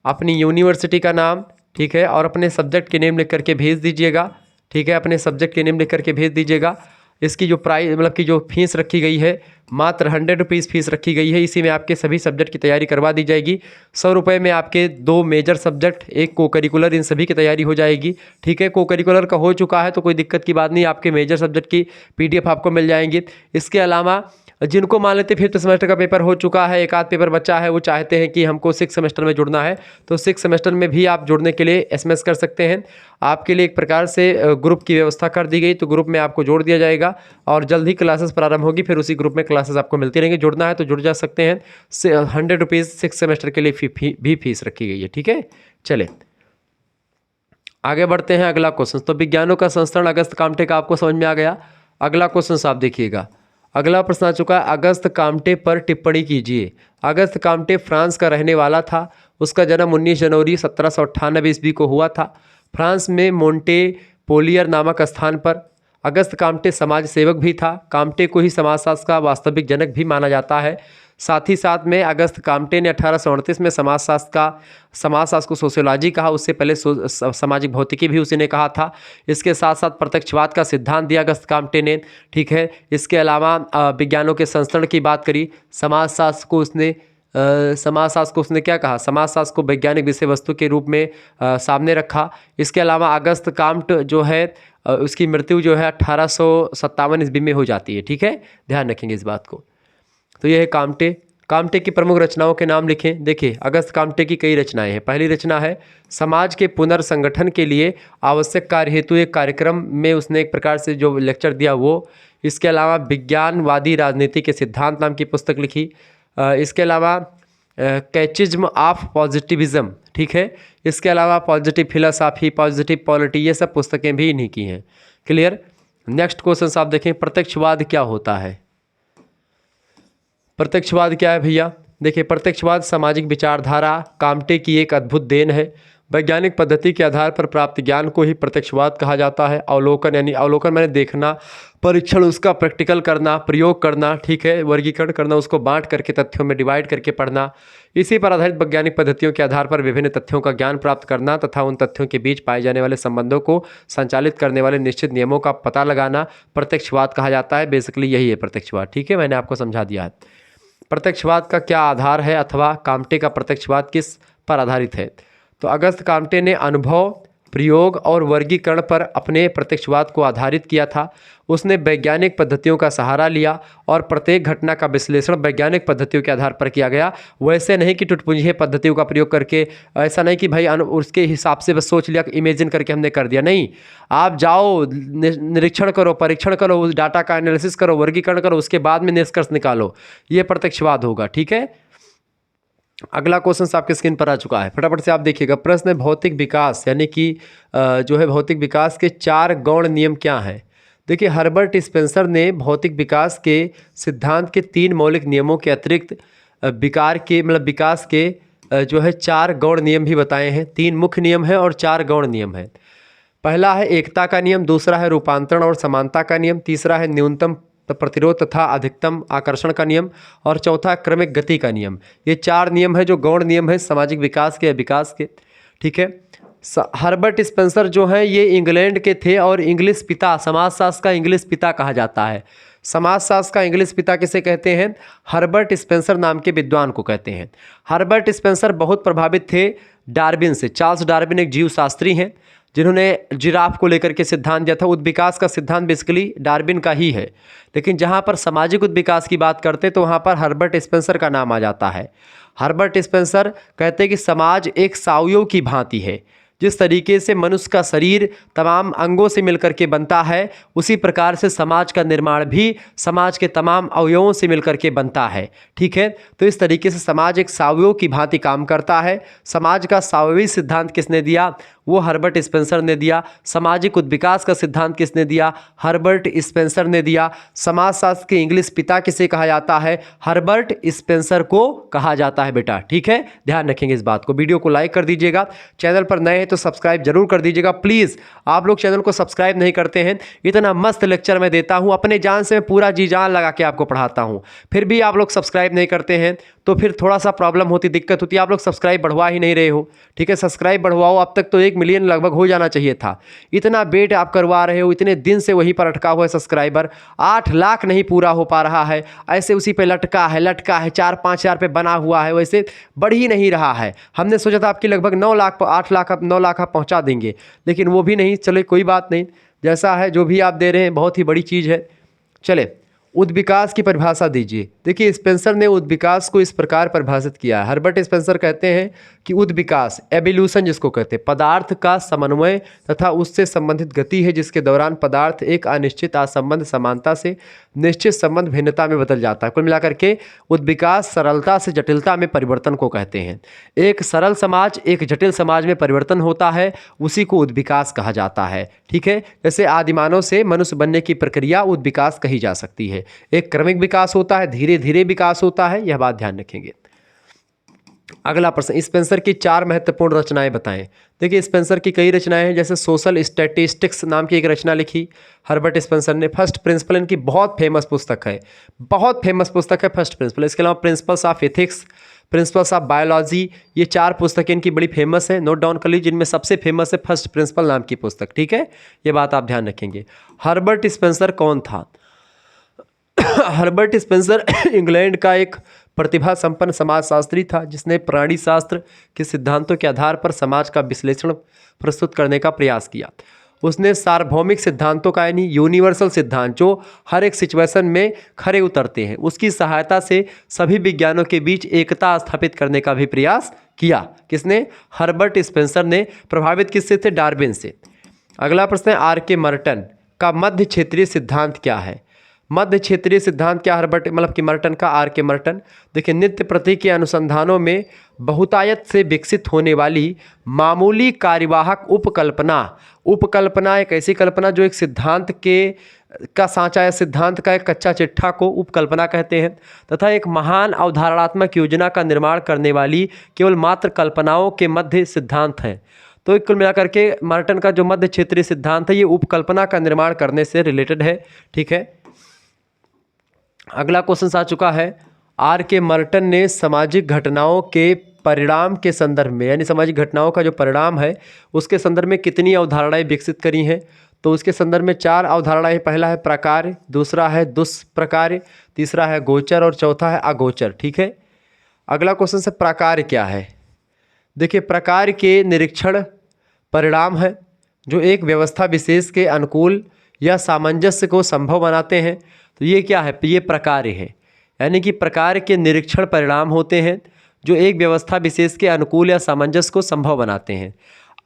अपनी यूनिवर्सिटी का नाम, ठीक है, और अपने सब्जेक्ट के नेम लिख करके भेज दीजिएगा। ठीक है, अपने सब्जेक्ट के नेम लिख करके भेज दीजिएगा। इसकी जो प्राइस, मतलब कि जो फीस रखी गई है, मात्र 100 रुपीज़ फीस रखी गई है। इसी में आपके सभी सब्जेक्ट की तैयारी करवा दी जाएगी। 100 रुपये में आपके 2 मेजर सब्जेक्ट, एक को करिकुलर, इन सभी की तैयारी हो जाएगी। ठीक है, को करिकुलर का हो चुका है तो कोई दिक्कत की बात नहीं, आपके मेजर सब्जेक्ट की PDF आपको मिल जाएंगी। इसके अलावा जिनको मान लेते 5th सेमेस्टर का पेपर हो चुका है, एक आध पेपर बच्चा है, वो चाहते हैं कि हमको 6th सेमेस्टर में जुड़ना है, तो 6th सेमेस्टर में भी आप जुड़ने के लिए SMS कर सकते हैं। आपके लिए एक प्रकार से ग्रुप की व्यवस्था कर दी गई, तो ग्रुप में आपको जोड़ दिया जाएगा और जल्द ही क्लासेस प्रारंभ होगी। फिर उसी ग्रुप में क्लासेस आपको मिलती रहेंगी। जुड़ना है तो जुड़ जा सकते हैं। 100 रुपीज़ 6th सेमेस्टर के लिए भी फीस रखी गई है। ठीक है, चले आगे बढ़ते हैं। अगला क्वेश्चन, तो विज्ञानों का संस्करण अगस्त काम्टे का आपको समझ में आ गया। अगला क्वेश्चन आप देखिएगा, अगला प्रश्न आ चुका है, अगस्त काम्टे पर टिप्पणी कीजिए। अगस्त काम्टे फ्रांस का रहने वाला था। उसका जन्म 19 जनवरी 1798 ईस्वी को हुआ था, फ्रांस में मोंटेपोलियर नामक स्थान पर। अगस्त काम्टे समाज सेवक भी था। काम्टे को ही समाजशास्त्र का वास्तविक जनक भी माना जाता है। साथ ही साथ में अगस्त काम्टे ने 1838 में समाजशास्त्र को सोशियोलॉजी कहा, उससे पहले सामाजिक भौतिकी भी उसी ने कहा था। इसके साथ साथ प्रत्यक्षवाद का सिद्धांत दिया अगस्त काम्टे ने। ठीक है, इसके अलावा विज्ञानों के संस्करण की बात करी। समाजशास्त्र को उसने क्या कहा? समाजशास्त्र को वैज्ञानिक विषय वस्तु के रूप में सामने रखा। इसके अलावा अगस्त काम्ट जो है उसकी मृत्यु जो है 1857 ईस्वी में हो जाती है। ठीक है, ध्यान रखेंगे इस बात को। तो यह है काम्टे की प्रमुख रचनाओं के नाम लिखें। देखिए, अगस्त काम्टे की कई रचनाएं हैं। पहली रचना है समाज के पुनर्संगठन के लिए आवश्यक कार्य हेतु एक कार्यक्रम में उसने एक प्रकार से जो लेक्चर दिया वो। इसके अलावा विज्ञानवादी राजनीति के सिद्धांत नाम की पुस्तक लिखी। इसके अलावा कैचिज्म ऑफ पॉजिटिविज्म। ठीक है, इसके अलावा पॉजिटिव फिलोसॉफी, पॉजिटिव पॉलिटी, ये सब पुस्तकें भी इन्हीं की हैं। क्लियर। नेक्स्ट क्वेश्चन आप देखें, प्रत्यक्षवाद क्या होता है? प्रत्यक्षवाद क्या है भैया? देखिए, प्रत्यक्षवाद सामाजिक विचारधारा काम्टे की एक अद्भुत देन है। वैज्ञानिक पद्धति के आधार पर प्राप्त ज्ञान को ही प्रत्यक्षवाद कहा जाता है। अवलोकन, यानी अवलोकन मैंने देखना, परीक्षण उसका प्रैक्टिकल करना, प्रयोग करना, ठीक है, वर्गीकरण करना, उसको बांट करके तथ्यों में डिवाइड करके पढ़ना, इसी पर आधारित वैज्ञानिक पद्धतियों के आधार पर विभिन्न तथ्यों का ज्ञान प्राप्त करना तथा उन तथ्यों के बीच पाए जाने वाले संबंधों को संचालित करने वाले निश्चित नियमों का पता लगाना प्रत्यक्षवाद कहा जाता है। बेसिकली यही है प्रत्यक्षवाद। ठीक है, मैंने आपको समझा दिया है। प्रत्यक्षवाद का क्या आधार है अथवा काम्टे का प्रत्यक्षवाद किस पर आधारित है? तो अगस्त काम्टे ने अनुभव, प्रयोग और वर्गीकरण पर अपने प्रत्यक्षवाद को आधारित किया था। उसने वैज्ञानिक पद्धतियों का सहारा लिया और प्रत्येक घटना का विश्लेषण वैज्ञानिक पद्धतियों के आधार पर किया गया। वैसे नहीं कि टुटपुंजिये पद्धतियों का प्रयोग करके, ऐसा नहीं कि भाई उसके हिसाब से बस सोच लिया, इमेजिन करके हमने कर दिया। नहीं, आप जाओ, निरीक्षण करो, परीक्षण करो, उस डाटा का एनालिसिस करो, वर्गीकरण करो, उसके बाद में निष्कर्ष निकालो, ये प्रत्यक्षवाद होगा। ठीक है, अगला क्वेश्चन आपके स्क्रीन पर आ चुका है, फटाफट से आप देखिएगा। प्रश्न है भौतिक विकास यानी कि जो है भौतिक विकास के 4 गौण नियम क्या हैं। देखिए, हर्बर्ट स्पेंसर ने भौतिक विकास के सिद्धांत के 3 मौलिक नियमों के अतिरिक्त विकास के जो है 4 गौण नियम भी बताए हैं। 3 मुख्य नियम है और 4 गौण नियम है। पहला है एकता का नियम, दूसरा है रूपांतरण और समानता का नियम, तीसरा है न्यूनतम प्रतिरोध तथा अधिकतम आकर्षण का नियम, और चौथा क्रमिक गति का नियम। ये 4 नियम है जो गौण नियम है सामाजिक विकास के, विकास के। ठीक है, हर्बर्ट स्पेंसर जो है ये इंग्लैंड के थे और इंग्लिश पिता, समाजशास्त्र का इंग्लिश पिता कहा जाता है। समाजशास्त्र का इंग्लिश पिता किसे कहते हैं? हर्बर्ट स्पेंसर नाम के विद्वान को कहते हैं। हर्बर्ट स्पेंसर बहुत प्रभावित थे डार्विन से। चार्ल्स डार्विन एक जीवशास्त्री हैं जिन्होंने जिराफ को लेकर के सिद्धांत दिया था। उद्विकास का सिद्धांत बेसिकली डार्विन का ही है, लेकिन जहाँ पर सामाजिक उद्विकास की बात करते तो वहाँ पर हर्बर्ट स्पेंसर का नाम आ जाता है। हर्बर्ट स्पेंसर कहते हैं कि समाज एक सावयव की भांति है। जिस तरीके से मनुष्य का शरीर तमाम अंगों से मिलकर के बनता है, उसी प्रकार से समाज का निर्माण भी समाज के तमाम अवयवों से मिलकर के बनता है। ठीक है, तो इस तरीके से समाज एक सावयव की भांति काम करता है। समाज का सावयवी सिद्धांत किसने दिया? वो हर्बर्ट स्पेंसर ने दिया। सामाजिक उद्विकास का सिद्धांत किसने दिया? हर्बर्ट स्पेंसर ने दिया। समाजशास्त्र के इंग्लिश पिता किसे कहा जाता है? हर्बर्ट स्पेंसर को कहा जाता है बेटा। ठीक है, ध्यान रखेंगे इस बात को। वीडियो को लाइक कर दीजिएगा, चैनल पर नए हैं तो सब्सक्राइब जरूर कर दीजिएगा प्लीज़। आप लोग चैनल को सब्सक्राइब नहीं करते हैं। इतना मस्त लेक्चर मैं देता हूँ, अपने जान से मैं पूरा जी जान लगा के आपको पढ़ाता हूँ, फिर भी आप लोग सब्सक्राइब नहीं करते हैं तो फिर थोड़ा सा प्रॉब्लम होती, दिक्कत होती है। आप लोग सब्सक्राइब बढ़वा ही नहीं रहे हो। ठीक है, सब्सक्राइब बढ़वाओ। अब तक तो 1 मिलियन लगभग हो जाना चाहिए था। इतना वेट आप करवा रहे हो, इतने दिन से वहीं पर अटका हुआ है सब्सक्राइबर। 8 लाख नहीं पूरा हो पा रहा है, ऐसे उसी पे लटका है 4-5 हज़ार पे बना हुआ है, वैसे बढ़ ही नहीं रहा है। हमने सोचा था आपकी लगभग 9 लाख 8 लाख 9 लाख आप पहुँचा देंगे, लेकिन वो भी नहीं। चले कोई बात नहीं, जैसा है जो भी आप दे रहे हैं बहुत ही बड़ी चीज़ है। चले, उद्विकास की परिभाषा दीजिए। देखिए, स्पेंसर ने उद्विकास को इस प्रकार परिभाषित किया है। हर्बर्ट स्पेंसर कहते हैं कि उद्विकास, एवोल्यूशन जिसको कहते हैं, पदार्थ का समन्वय तथा उससे संबंधित गति है जिसके दौरान पदार्थ एक अनिश्चित असंबंध समानता से निश्चित संबंध भिन्नता में बदल जाता है। कुल मिलाकर के उद्विकास सरलता से जटिलता में परिवर्तन को कहते हैं। एक सरल समाज एक जटिल समाज में परिवर्तन होता है, उसी को उद्विकास कहा जाता है। ठीक है, जैसे आदिमानव से मनुष्य बनने की प्रक्रिया उद्विकास कही जा सकती है। एक क्रमिक विकास होता है, धीरे धीरे विकास होता है, यह बात ध्यान रखेंगे। अगला प्रश्न, स्पेंसर की 4 महत्वपूर्ण रचनाएं बताएं। देखिए, स्पेंसर की कई रचनाएं हैं, जैसे सोशल स्टैटिस्टिक्स नाम की एक रचना लिखी हर्बर्ट स्पेंसर ने। फर्स्ट प्रिंसिपल इनकी बहुत फेमस पुस्तक है, बहुत फेमस पुस्तक है फर्स्ट प्रिंसिपल। इसके अलावा principles of ethics, principles of biology, ये 4 पुस्तकें इनकी बड़ी फेमस है। नोट डाउन कर लीजिए, जिनमें सबसे फेमस है फर्स्ट प्रिंसिपल नाम की पुस्तक। ठीक है, ये बात आप ध्यान रखेंगे। हर्बर्ट स्पेंसर कौन था? हर्बर्ट स्पेंसर इंग्लैंड का एक प्रतिभा संपन्न समाजशास्त्री था जिसने प्राणी शास्त्र के सिद्धांतों के आधार पर समाज का विश्लेषण प्रस्तुत करने का प्रयास किया। उसने सार्वभौमिक सिद्धांतों का यानी यूनिवर्सल सिद्धांत जो हर एक सिचुएशन में खरे उतरते हैं, उसकी सहायता से सभी विज्ञानों के बीच एकता स्थापित करने का भी प्रयास किया। किसने? हर्बर्ट स्पेंसर ने। प्रभावित किससे थे? डार्विन से। अगला प्रश्न है, R.K. मर्टन का मध्य क्षेत्रीय सिद्धांत क्या है? मध्य क्षेत्रीय सिद्धांत क्या? हर्बर्ट मर्टन का, R.K. मर्टन। देखिए, नित्य प्रति के अनुसंधानों में बहुतायत से विकसित होने वाली मामूली कार्यवाहक उपकल्पना एक ऐसी कल्पना जो एक सिद्धांत का सांचा या सिद्धांत का एक कच्चा चिट्ठा को उपकल्पना कहते हैं, तथा एक महान अवधारणात्मक योजना का निर्माण करने वाली केवल मात्र कल्पनाओं के मध्य सिद्धांत हैं। तो कुल मिलाकर के मर्टन का जो मध्य क्षेत्रीय सिद्धांत है ये उपकल्पना का निर्माण करने से रिलेटेड है। ठीक है, अगला क्वेश्चन आ चुका है, R.K. मर्टन ने सामाजिक घटनाओं के परिणाम के संदर्भ में यानी सामाजिक घटनाओं का जो परिणाम है उसके संदर्भ में कितनी अवधारणाएं विकसित करी हैं? तो उसके संदर्भ में 4 अवधारणाएं। पहला है प्रकार्य, दूसरा है दुष्प्रकार्य, तीसरा है गोचर और चौथा है अगोचर। ठीक है, अगला क्वेश्चन से प्रकार्य क्या है? देखिए, प्रकार्य के निरीक्षण परिणाम है जो एक व्यवस्था विशेष के अनुकूल या सामंजस्य को संभव बनाते हैं। तो ये क्या है, ये प्रकार्य है, यानी कि प्रकार के निरीक्षण परिणाम होते हैं जो एक व्यवस्था विशेष के अनुकूल या सामंजस्य को संभव बनाते हैं।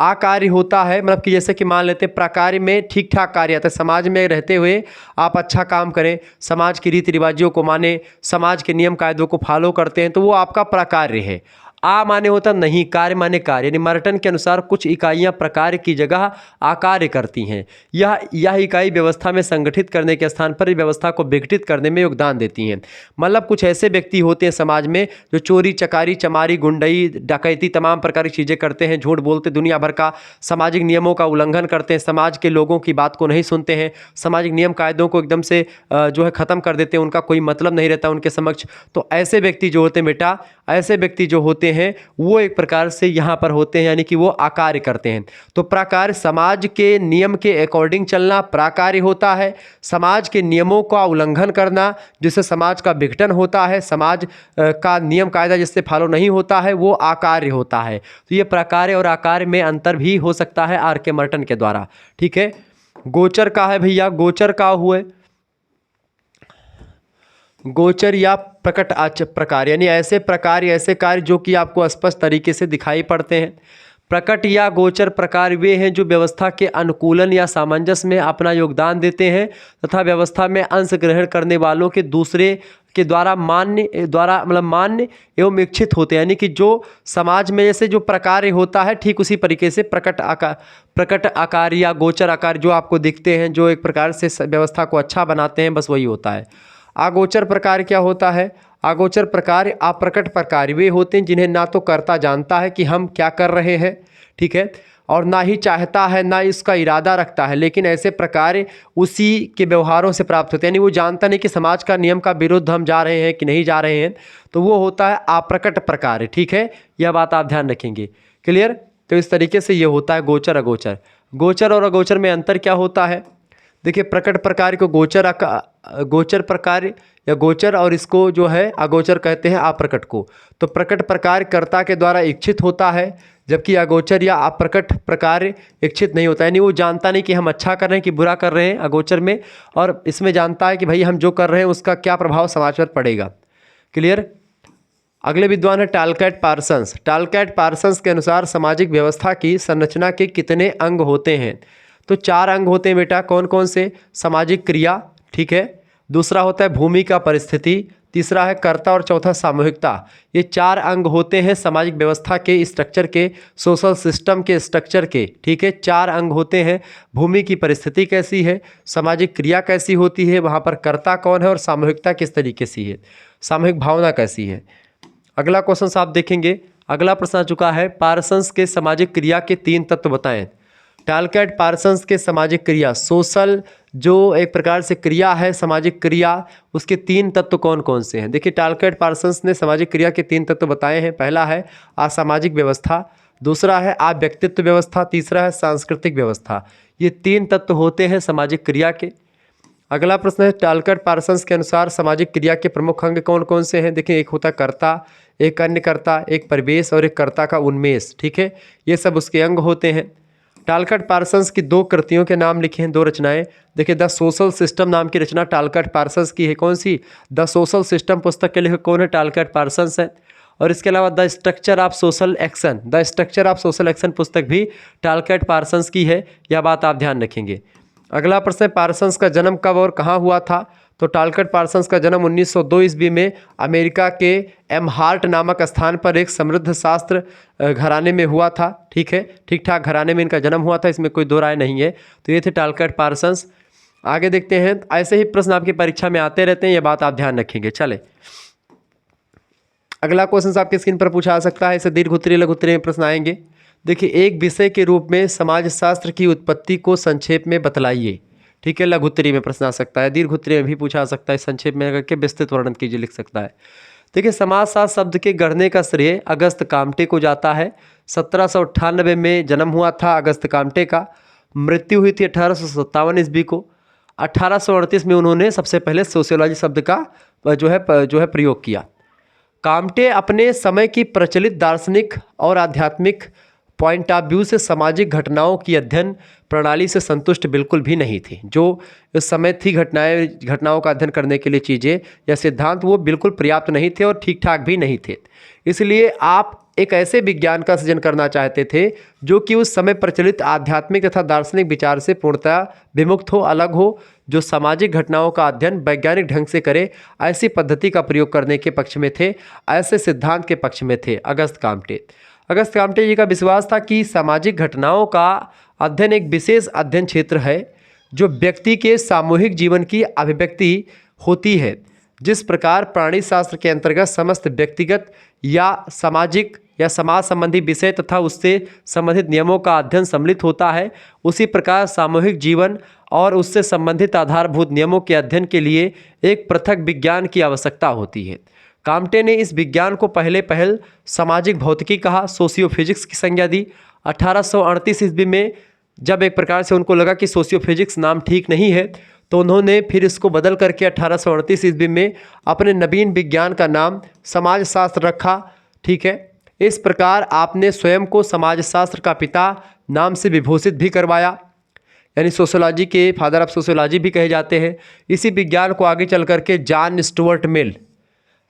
आकार्य होता है, मतलब कि जैसे कि मान लेते हैं प्रकार्य में ठीक ठाक कार्य आता है, समाज में रहते हुए आप अच्छा काम करें, समाज की रीति रिवाजों को माने, समाज के नियम कायदों को फॉलो करते हैं, तो वो आपका प्रकार्य है। आ माने होता नहीं, कार्य माने कार्य, यानी मर्टन के अनुसार कुछ इकाइयां प्रकार की जगह आकार्य करती हैं। यह इकाई व्यवस्था में संगठित करने के स्थान पर व्यवस्था को विघटित करने में योगदान देती हैं। मतलब कुछ ऐसे व्यक्ति होते हैं समाज में जो चोरी चकारी चमारी गुंडई डकैती तमाम प्रकार की चीज़ें करते हैं, झूठ बोलते, दुनिया भर का सामाजिक नियमों का उल्लंघन करते हैं, समाज के लोगों की बात को नहीं सुनते हैं, सामाजिक नियम कायदों को एकदम से जो है ख़त्म कर देते हैं, उनका कोई मतलब नहीं रहता उनके समक्ष। तो ऐसे व्यक्ति जो होते हैं बेटा, ऐसे व्यक्ति जो होते हैं वो एक प्रकार से यहाँ पर होते हैं, यानी कि वो आकार्य करते हैं। तो प्राकार्य समाज के नियम के अकॉर्डिंग चलना प्राकार्य होता है। समाज के नियमों का उल्लंघन करना जिससे समाज का विघटन होता है, समाज का नियम कायदा जिससे फॉलो नहीं होता है, वो आकार्य होता है। तो ये प्राकार्य और आकार्य में अंतर भी हो सकता है आर के मर्टन के द्वारा। ठीक है, गोचर का है भैया, गोचर का हुए गोचर या प्रकट प्रकार, यानी ऐसे प्रकार ऐसे कार्य जो कि आपको स्पष्ट तरीके से दिखाई पड़ते हैं। प्रकट या गोचर प्रकार वे हैं जो व्यवस्था के अनुकूलन या सामंजस्य में अपना योगदान देते हैं तथा व्यवस्था में अंश ग्रहण करने वालों के दूसरे के द्वारा मान्य एवं इच्छित होते हैं। यानी कि जो समाज में जैसे जो प्रकार होता है ठीक उसी तरीके से प्रकट आकार या गोचर आकार जो आपको दिखते हैं, जो एक प्रकार से व्यवस्था को अच्छा बनाते हैं, बस वही होता है। अगोचर प्रकार क्या होता है? अगोचर प्रकार अप्रकट प्रकार वे होते हैं जिन्हें ना तो कर्ता जानता है कि हम क्या कर रहे हैं, ठीक है, और ना ही चाहता है, ना इसका इरादा रखता है, लेकिन ऐसे प्रकार उसी के व्यवहारों से प्राप्त होते हैं। यानी वो जानता नहीं कि समाज का नियम का विरुद्ध हम जा रहे हैं कि नहीं जा रहे हैं, तो वो होता है अप्रकट प्रकार। ठीक है, यह बात आप ध्यान रखेंगे। क्लियर? तो इस तरीके से ये होता है गोचर अगोचर। गोचर और अगोचर में अंतर क्या होता है? देखिए, प्रकट प्रकार को गोचर प्रकार या गोचर, और इसको जो है अगोचर कहते हैं अप्रकट को। तो प्रकट प्रकार कर्ता के द्वारा इच्छित होता है, जबकि अगोचर या अप्रकट प्रकार इच्छित नहीं होता है। यानी वो जानता नहीं कि हम अच्छा कर रहे हैं कि बुरा कर रहे हैं अगोचर में, और इसमें जानता है कि भाई हम जो कर रहे हैं उसका क्या प्रभाव समाज पर पड़ेगा। क्लियर? अगले विद्वान है टालकैट पार्सन्स। टालकैट पार्सन्स के अनुसार सामाजिक व्यवस्था की संरचना के कितने अंग होते हैं? तो 4 अंग होते हैं बेटा। कौन कौन से? सामाजिक क्रिया, ठीक है, दूसरा होता है भूमि का परिस्थिति, तीसरा है कर्ता, और चौथा सामूहिकता। ये 4 अंग होते हैं सामाजिक व्यवस्था के स्ट्रक्चर के, सोशल सिस्टम के स्ट्रक्चर के। ठीक है, 4 अंग होते हैं। भूमि की परिस्थिति कैसी है, सामाजिक क्रिया कैसी होती है, वहाँ पर कर्ता कौन है, और सामूहिकता किस तरीके से है, सामूहिक भावना कैसी है। अगला क्वेश्चन आप देखेंगे। अगला प्रश्न आ चुका है, पार्सन्स के सामाजिक क्रिया के 3 तत्व बताएं। टालकैट पार्सन्स के सामाजिक क्रिया, सोशल जो एक प्रकार से क्रिया है, सामाजिक क्रिया, उसके 3 तत्व कौन कौन से हैं? देखिए, टालकैट पार्सन्स ने सामाजिक क्रिया के 3 तत्व बताए हैं। पहला है असामाजिक व्यवस्था, दूसरा है व्यक्तित्व व्यवस्था, तीसरा है सांस्कृतिक व्यवस्था। ये 3 तत्व होते हैं सामाजिक क्रिया के। अगला प्रश्न है, टालकैट पार्सन्स के अनुसार सामाजिक क्रिया के प्रमुख अंग कौन कौन से हैं? देखिए, एक होता है कर्ता, एक अन्य कर्ता, एक परिवेश, और एक कर्ता का उन्मेष। ठीक है, ये सब उसके अंग होते हैं। टालकैट पार्सन्स की 2 कृतियों के नाम लिखे हैं, 2 रचनाएं। देखिए, द सोशल सिस्टम नाम की रचना टालकैट पार्सन्स की है। कौन सी? द सोशल सिस्टम पुस्तक के लेखक कौन है? टालकैट पार्सन्स है। और इसके अलावा the structure of social action, the structure of social action पुस्तक भी टालकैट पार्सन्स की है। यह बात आप ध्यान रखेंगे। अगला प्रश्न है, पार्सन्स का जन्म कब और कहाँ हुआ था? तो टालकैट पार्सन्स का जन्म 1902 ईस्वी में अमेरिका के एमहार्ट नामक स्थान पर एक समृद्ध शास्त्र घराने में हुआ था। ठीक है, ठीक ठाक घराने में इनका जन्म हुआ था, इसमें कोई दो राय नहीं है। तो ये थे टालकैट पार्सन्स। आगे देखते हैं, ऐसे ही प्रश्न आपकी परीक्षा में आते रहते हैं, ये बात आप ध्यान रखेंगे। चले, अगला क्वेश्चन आपके स्क्रीन पर पूछा जा सकता है, इसे दीर्घ उत्तरीय लघु उत्तरीय में प्रश्न आएंगे। देखिए, एक विषय के रूप में समाजशास्त्र की उत्पत्ति को संक्षेप में बतलाइए। ठीक है, लघु उत्तरीय में प्रश्न आ सकता है, दीर्घ उत्तरीय में भी पूछा जा सकता है, संक्षेप में करके विस्तृत वर्णन कीजिए, लिख सकता है। देखिए, समाजशास्त्र शब्द के गढ़ने का श्रेय अगस्त काम्टे को जाता है। 1798 में जन्म हुआ था अगस्त काम्टे का। मृत्यु हुई थी 1857 ईस्वी को। 1838 में उन्होंने सबसे पहले सोशियोलॉजी शब्द का जो है प्रयोग किया। काम्टे अपने समय की प्रचलित दार्शनिक और आध्यात्मिक पॉइंट ऑफ व्यू से सामाजिक घटनाओं की अध्ययन प्रणाली से संतुष्ट बिल्कुल भी नहीं थी। जो उस समय थी घटनाओं का अध्ययन करने के लिए चीज़ें या सिद्धांत, वो बिल्कुल पर्याप्त नहीं थे और ठीक ठाक भी नहीं थे। इसलिए आप एक ऐसे विज्ञान का सृजन करना चाहते थे जो कि उस समय प्रचलित आध्यात्मिक तथा दार्शनिक विचार से पूर्णतः विमुक्त हो, अलग हो, जो सामाजिक घटनाओं का अध्ययन वैज्ञानिक ढंग से करे, ऐसी पद्धति का प्रयोग करने के पक्ष में थे, ऐसे सिद्धांत के पक्ष में थे अगस्त काम्टे। अगस्त काम्टे जी का विश्वास था कि सामाजिक घटनाओं का अध्ययन एक विशेष अध्ययन क्षेत्र है जो व्यक्ति के सामूहिक जीवन की अभिव्यक्ति होती है। जिस प्रकार प्राणी शास्त्र के अंतर्गत समस्त व्यक्तिगत या सामाजिक या समाज संबंधी विषय तथा उससे संबंधित नियमों का अध्ययन सम्मिलित होता है, उसी प्रकार सामूहिक जीवन और उससे संबंधित आधारभूत नियमों के अध्ययन के लिए एक पृथक विज्ञान की आवश्यकता होती है। काम्टे ने इस विज्ञान को पहल सामाजिक भौतिकी कहा, सोशियोफिजिक्स की संज्ञा दी। 1838 ईस्वी में जब एक प्रकार से उनको लगा कि सोशियोफिजिक्स नाम ठीक नहीं है, तो उन्होंने फिर इसको बदल करके 1838 ईस्वी में अपने नवीन विज्ञान का नाम समाजशास्त्र रखा। ठीक है, इस प्रकार आपने स्वयं को समाजशास्त्र का पिता नाम से विभूषित भी करवाया, यानी सोशियोलॉजी के फादर ऑफ सोशियोलॉजी भी कहे जाते हैं। इसी विज्ञान को आगे चल करके जॉन स्टुअर्ट मिल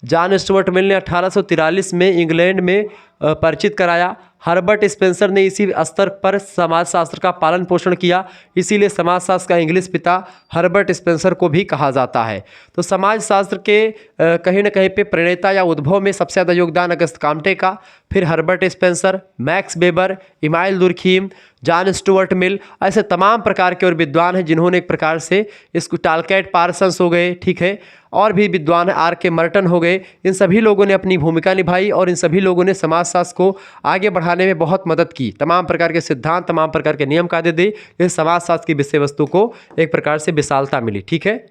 ने 1843 में इंग्लैंड में परिचित कराया। हर्बर्ट स्पेंसर ने इसी स्तर पर समाजशास्त्र का पालन पोषण किया, इसीलिए समाजशास्त्र का इंग्लिश पिता हर्बर्ट स्पेंसर को भी कहा जाता है। तो समाजशास्त्र के कहीं न कहीं पे प्रणेता या उद्भव में सबसे ज़्यादा योगदान अगस्त काम्टे का, फिर Herbert Spencer, Max Weber, Emile Durkheim, John Stuart Mill, ऐसे तमाम प्रकार के और विद्वान हैं जिन्होंने एक प्रकार से इसको, टालकैट पार्सन्स हो गए, ठीक है, और भी विद्वान आर के मर्टन हो गए, इन सभी लोगों ने अपनी भूमिका निभाई और इन सभी लोगों ने समाजशास्त्र को आगे बढ़ाने में बहुत मदद की। तमाम प्रकार के सिद्धांत, तमाम प्रकार के नियम कायदे दी, इस समाजशास्त्र की विषय वस्तु को एक प्रकार से विशालता मिली। ठीक है,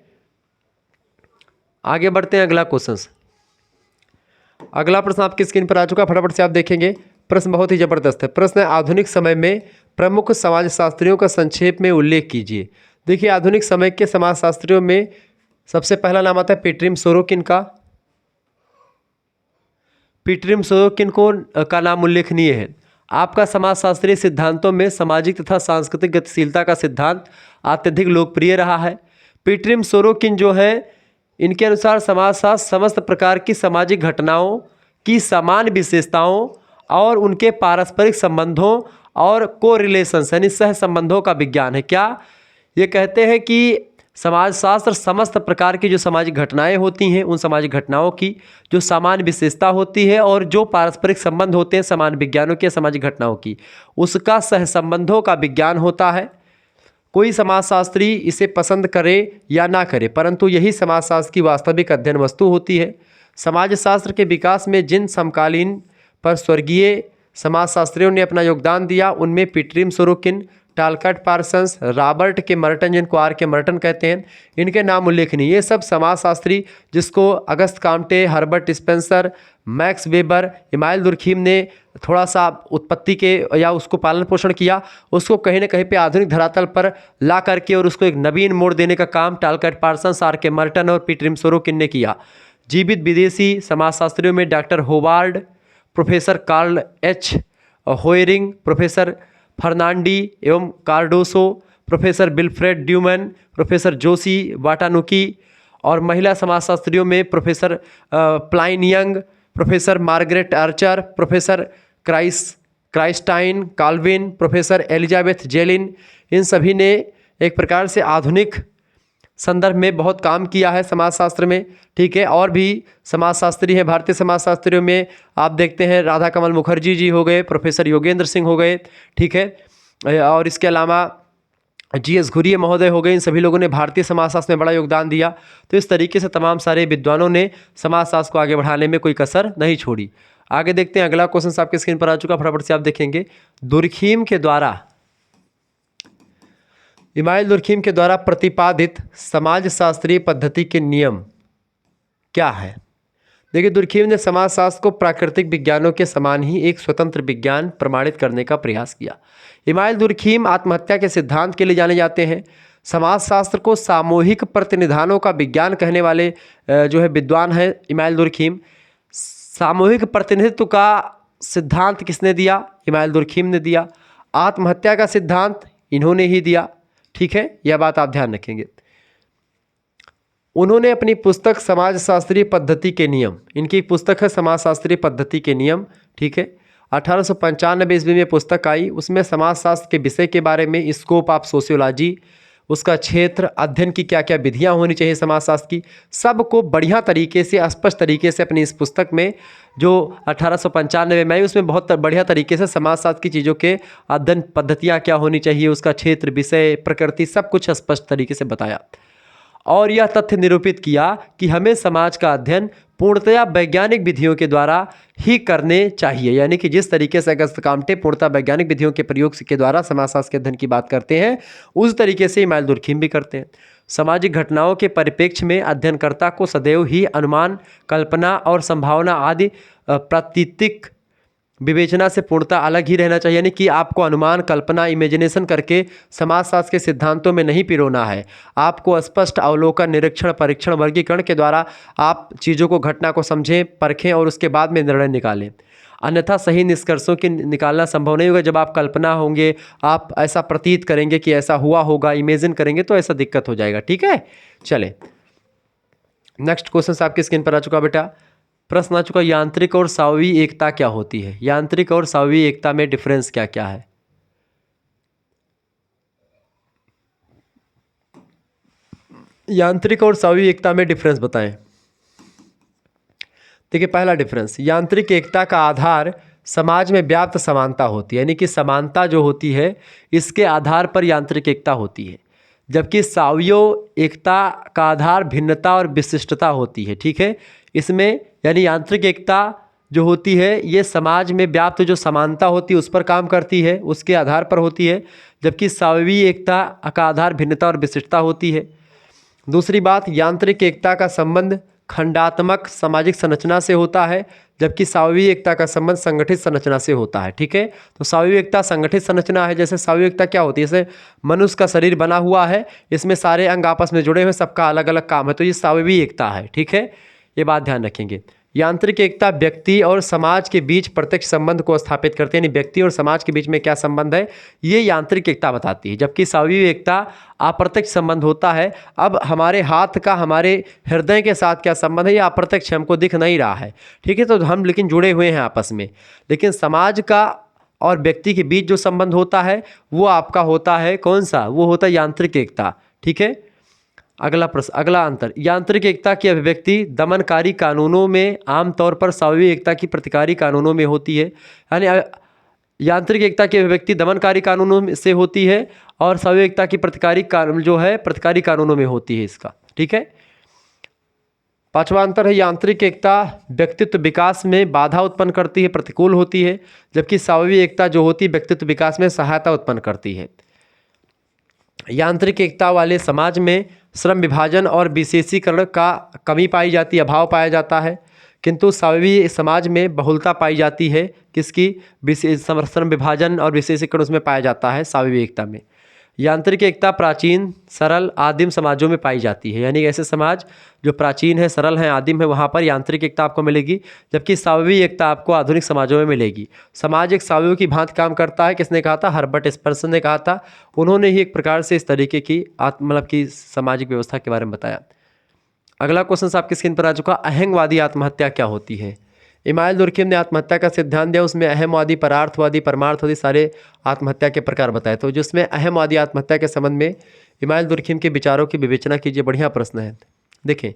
आगे बढ़ते हैं अगला क्वेश्चन। अगला प्रश्न आपकी स्क्रीन पर आ चुका, फटाफट से आप देखेंगे। प्रश्न बहुत ही जबरदस्त है। प्रश्न है, आधुनिक समय में प्रमुख समाजशास्त्रियों का संक्षेप में उल्लेख कीजिए। देखिए, आधुनिक समय के समाजशास्त्रियों में सबसे पहला नाम आता है पेट्रिम सोरोकिन का। पेट्रिम सोरोकिन का नाम उल्लेखनीय है। आपका समाजशास्त्रीय सिद्धांतों में सामाजिक तथा सांस्कृतिक गतिशीलता का सिद्धांत अत्यधिक लोकप्रिय रहा है। पेट्रिम सोरोकिन जो है, इनके अनुसार समाजशास्त्र समस्त प्रकार की सामाजिक घटनाओं की समान विशेषताओं और उनके पारस्परिक संबंधों और कोरिलेशंस यानी सह संबंधों का विज्ञान है। क्या ये कहते हैं कि समाजशास्त्र समस्त प्रकार की जो सामाजिक घटनाएं होती हैं, उन सामाजिक घटनाओं की जो सामान्य विशेषता होती है और जो पारस्परिक संबंध होते हैं सामान्य विज्ञानों के सामाजिक घटनाओं की, उसका सहसंबंधों का विज्ञान होता है। कोई समाजशास्त्री इसे पसंद करे या ना करे, परंतु यही समाजशास्त्र की वास्तविक अध्ययन वस्तु होती है। समाजशास्त्र के विकास में जिन समकालीन पर स्वर्गीय समाजशास्त्रियों ने अपना योगदान दिया, उनमें Pitirim Sorokin, Talcott Parsons, Robert K Merton, जिनको आर के मर्टन कहते हैं, इनके नाम उल्लेखनीय। ये सब समाजशास्त्री जिसको Auguste Comte, Herbert Spencer, Max Weber, Emile Durkheim ने थोड़ा सा उत्पत्ति के या उसको पालन पोषण किया, उसको कहीं ना कहीं पे आधुनिक धरातल पर ला करके और उसको एक नवीन मोड़ देने का काम Talcott Parsons, R K Merton और पेट्रिम सोरोकिन ने किया। जीवित विदेशी समाजशास्त्रियों में doctor Howard, professor Karl H Hoering, professor Fernando एवं Cardoso, professor Wilfred Dumont, professor Joji Watanuki, और महिला समाजशास्त्रियों में professor Pauline Young, professor Margaret Archer, professor Christine Calvin, professor Elizabeth Jelin, इन सभी ने एक प्रकार से आधुनिक संदर्भ में बहुत काम किया है समाजशास्त्र में। ठीक है, और भी समाजशास्त्री हैं भारतीय समाजशास्त्रियों में, आप देखते हैं राधा कमल मुखर्जी जी हो गए, प्रोफेसर योगेंद्र सिंह हो गए, ठीक है, और इसके अलावा GS घुरिये महोदय हो गए। इन सभी लोगों ने भारतीय समाजशास्त्र में बड़ा योगदान दिया। तो इस तरीके से तमाम सारे विद्वानों ने समाजशास्त्र को आगे बढ़ाने में कोई कसर नहीं छोड़ी। आगे देखते हैं, अगला क्वेश्चन आपके स्क्रीन पर आ चुका, फटाफट से आप देखेंगे। दुर्खीम के द्वारा, इमाइल दुर्खीम के द्वारा प्रतिपादित समाजशास्त्रीय पद्धति के नियम क्या है? देखिए, दुर्खीम ने समाजशास्त्र को प्राकृतिक विज्ञानों के समान ही एक स्वतंत्र विज्ञान प्रमाणित करने का प्रयास किया। इमाइल दुर्खीम आत्महत्या के सिद्धांत के लिए जाने जाते हैं। समाजशास्त्र को सामूहिक प्रतिनिधानों का विज्ञान कहने वाले जो है विद्वान है इमाइल दुर्खीम। सामूहिक प्रतिनिधित्व का सिद्धांत किसने दिया? इमानुएल दुर्खीम ने दिया। आत्महत्या का सिद्धांत इन्होंने ही दिया, ठीक है, यह बात आप ध्यान रखेंगे। उन्होंने अपनी पुस्तक समाजशास्त्रीय पद्धति के नियम, इनकी पुस्तक है समाजशास्त्रीय पद्धति के नियम, ठीक है, 1895 ईस्वी में पुस्तक आई। उसमें समाजशास्त्र के विषय के बारे में, स्कोप ऑफ सोशियोलॉजी, उसका क्षेत्र, अध्ययन की क्या क्या विधियां होनी चाहिए समाजशास्त्र की, सबको बढ़िया तरीके से, स्पष्ट तरीके से अपनी इस पुस्तक में जो 1895 में आई, उसमें बहुत बढ़िया तरीके से समाजशास्त्र की चीज़ों के अध्ययन पद्धतियाँ क्या होनी चाहिए, उसका क्षेत्र, विषय, प्रकृति, सब कुछ स्पष्ट तरीके से बताया। और यह तथ्य निरूपित किया कि हमें समाज का अध्ययन पूर्णतया वैज्ञानिक विधियों के द्वारा ही करने चाहिए, यानी कि जिस तरीके से अगस्त काम्टे पूर्णतः वैज्ञानिक विधियों के प्रयोग के द्वारा समाजशास्त्र के अध्ययन की बात करते हैं, उस तरीके से इमानुएल दुर्खीम भी करते हैं। सामाजिक घटनाओं के परिप्रेक्ष्य में अध्ययनकर्ता को सदैव ही अनुमान, कल्पना और संभावना आदि प्रातीतिक विवेचना से पूर्णतः अलग ही रहना चाहिए, यानी कि आपको अनुमान, कल्पना, इमेजिनेशन करके समाजशास्त्र के सिद्धांतों में नहीं पिरोना है। आपको स्पष्ट अवलोकन, निरीक्षण, परीक्षण, वर्गीकरण के द्वारा आप चीज़ों को, घटना को समझें, परखें और उसके बाद में निर्णय निकालें। अन्यथा सही निष्कर्षों की निकालना संभव नहीं होगा। जब आप कल्पना होंगे, आप ऐसा प्रतीत करेंगे कि ऐसा हुआ होगा, इमेजिन करेंगे, तो ऐसा दिक्कत हो जाएगा, ठीक है। चलें, नेक्स्ट क्वेश्चन आपकी स्क्रीन पर आ चुका बेटा। प्रश्न आ चुका, यांत्रिक और स्वाभाविक एकता क्या होती है? यांत्रिक और स्वाभाविक एकता में डिफरेंस क्या क्या है? यांत्रिक और स्वाभाविक एकता में डिफरेंस बताएं। देखिए, पहला डिफरेंस, यांत्रिक एकता का आधार समाज में व्याप्त समानता होती है, यानी कि समानता जो होती है इसके आधार पर यांत्रिक एकता होती है, जबकि स्वाभाविक एकता का आधार भिन्नता और विशिष्टता होती है, ठीक है। इसमें यानी यांत्रिक एकता जो होती है ये समाज में व्याप्त जो समानता होती है उस पर काम करती है, उसके आधार पर होती है, जबकि स्वाभाविक एकता का आधार भिन्नता और विशिष्टता होती है। दूसरी बात, यांत्रिक एकता का संबंध खंडात्मक सामाजिक संरचना से होता है, जबकि स्वाभाविक एकता का संबंध संगठित संरचना से होता है, ठीक है। तो स्वाभाविक एकता संगठित संरचना है। जैसे स्वाभाविक एकता क्या होती है, जैसे मनुष्य का शरीर बना हुआ है, इसमें सारे अंग आपस में जुड़े हुए, सबका अलग अलग काम है, तो ये स्वाभाविक एकता है, ठीक है, ये बात ध्यान रखेंगे। यांत्रिक एकता व्यक्ति और समाज के बीच प्रत्यक्ष संबंध को स्थापित करते हैं, यानी व्यक्ति और समाज के बीच में क्या संबंध है ये यांत्रिक एकता बताती है, जबकि स्वाभाविक एकता अप्रत्यक्ष संबंध होता है। अब हमारे हाथ का हमारे हृदय के साथ क्या संबंध है ये अप्रत्यक्ष हमको दिख नहीं रहा है, ठीक है, तो हम लेकिन जुड़े हुए हैं आपस में। लेकिन समाज का और व्यक्ति के बीच जो संबंध होता है वो आपका होता है कौन सा, वो होता है यांत्रिक एकता, ठीक है। अगला प्रश्न, अगला अंतर, यांत्रिक एकता की अभिव्यक्ति दमनकारी कानूनों में आमतौर पर स्वाभाविक एकता की प्रतिकारी कानूनों में होती है, यानी यांत्रिक एकता की अभिव्यक्ति दमनकारी कानूनों से होती है और स्वाभाविक एकता की प्रतिकारी कानून जो है प्रतिकारी कानूनों में होती है इसका, ठीक है। पांचवा अंतर है, यांत्रिक एकता व्यक्तित्व विकास में बाधा उत्पन्न करती है, प्रतिकूल होती है, जबकि स्वाभाविक एकता जो होती है व्यक्तित्व विकास में सहायता उत्पन्न करती है। यांत्रिक एकता वाले समाज में श्रम विभाजन और विशेषीकरण का कमी पाई जाती है, अभाव पाया जाता है, किंतु स्वाभाविक समाज में बहुलता पाई जाती है, किसकी, श्रम विभाजन और विशेषीकरण उसमें पाया जाता है स्वाभाविक एकता में। यांत्रिक एकता प्राचीन, सरल, आदिम समाजों में पाई जाती है, यानी ऐसे समाज जो प्राचीन है, सरल हैं, आदिम है, वहाँ पर यांत्रिक एकता आपको मिलेगी, जबकि स्वाभाविक एकता आपको आधुनिक समाजों में मिलेगी। समाज एक स्वाभाविक की भांति काम करता है, किसने कहा था, हर्बर्ट स्पर्सन ने कहा था, उन्होंने ही एक प्रकार से इस तरीके की मतलब की सामाजिक व्यवस्था के बारे में बताया। अगला क्वेश्चन आपकी स्क्रीन पर आ चुका, अहंगवादी आत्महत्या क्या होती है? इमानुएल दुर्खीम ने आत्महत्या का सिद्धांत दिया, उसमें अहमवादी, परार्थवादी, परमार्थवादी सारे आत्महत्या के प्रकार बताए। तो जिसमें अहमवादी आत्महत्या के संबंध में इमानुएल दुर्खीम के विचारों की विवेचना कीजिए, बढ़िया प्रश्न है। देखें,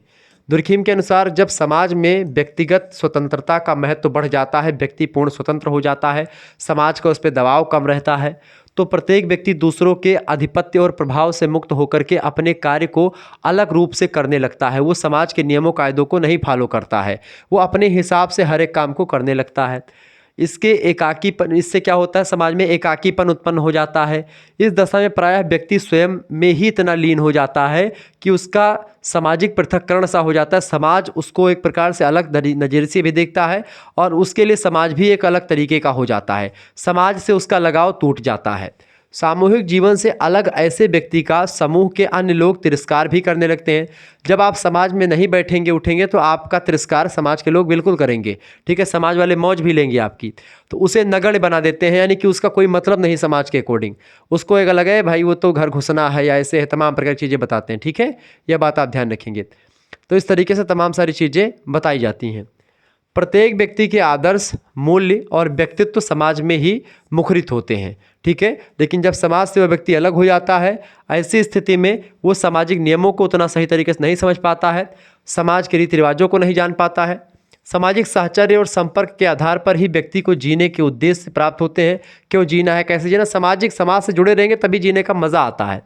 दुर्खीम के अनुसार जब समाज में व्यक्तिगत स्वतंत्रता का महत्व बढ़ जाता है, व्यक्ति पूर्ण स्वतंत्र हो जाता है, समाज का उस पर दबाव कम रहता है, तो प्रत्येक व्यक्ति दूसरों के आधिपत्य और प्रभाव से मुक्त होकर के अपने कार्य को अलग रूप से करने लगता है। वो समाज के नियमों कायदों को नहीं फॉलो करता है, वो अपने हिसाब से हर एक काम को करने लगता है। इसके एकाकीपन, इससे क्या होता है, समाज में एकाकीपन उत्पन्न हो जाता है। इस दशा में प्रायः व्यक्ति स्वयं में ही इतना लीन हो जाता है कि उसका सामाजिक पृथक्करण सा हो जाता है, समाज उसको एक प्रकार से अलग नज़रिए से भी देखता है और उसके लिए समाज भी एक अलग तरीके का हो जाता है, समाज से उसका लगाव टूट जाता है। सामूहिक जीवन से अलग ऐसे व्यक्ति का समूह के अन्य लोग तिरस्कार भी करने लगते हैं। जब आप समाज में नहीं बैठेंगे उठेंगे तो आपका तिरस्कार समाज के लोग बिल्कुल करेंगे, ठीक है। समाज वाले मौज भी लेंगे आपकी, तो उसे नगण्य बना देते हैं, यानी कि उसका कोई मतलब नहीं समाज के अकॉर्डिंग। उसको एक अलग है भाई, वो तो घर घुसना है या ऐसे है, तमाम प्रकार की चीज़ें बताते हैं, ठीक है। यह बात आप ध्यान रखेंगे। तो इस तरीके से तमाम सारी चीज़ें बताई जाती हैं। प्रत्येक व्यक्ति के आदर्श, मूल्य और व्यक्तित्व समाज में ही मुखरित होते हैं, ठीक है। लेकिन जब समाज से वह व्यक्ति अलग हो जाता है, ऐसी स्थिति में वो सामाजिक नियमों को उतना सही तरीके से नहीं समझ पाता है, समाज के रीति रिवाजों को नहीं जान पाता है। सामाजिक साहचर्य और संपर्क के आधार पर ही व्यक्ति को जीने के उद्देश्य प्राप्त होते हैं। क्यों जीना है, कैसे जीना, समाज से जुड़े रहेंगे तभी जीने का मज़ा आता है।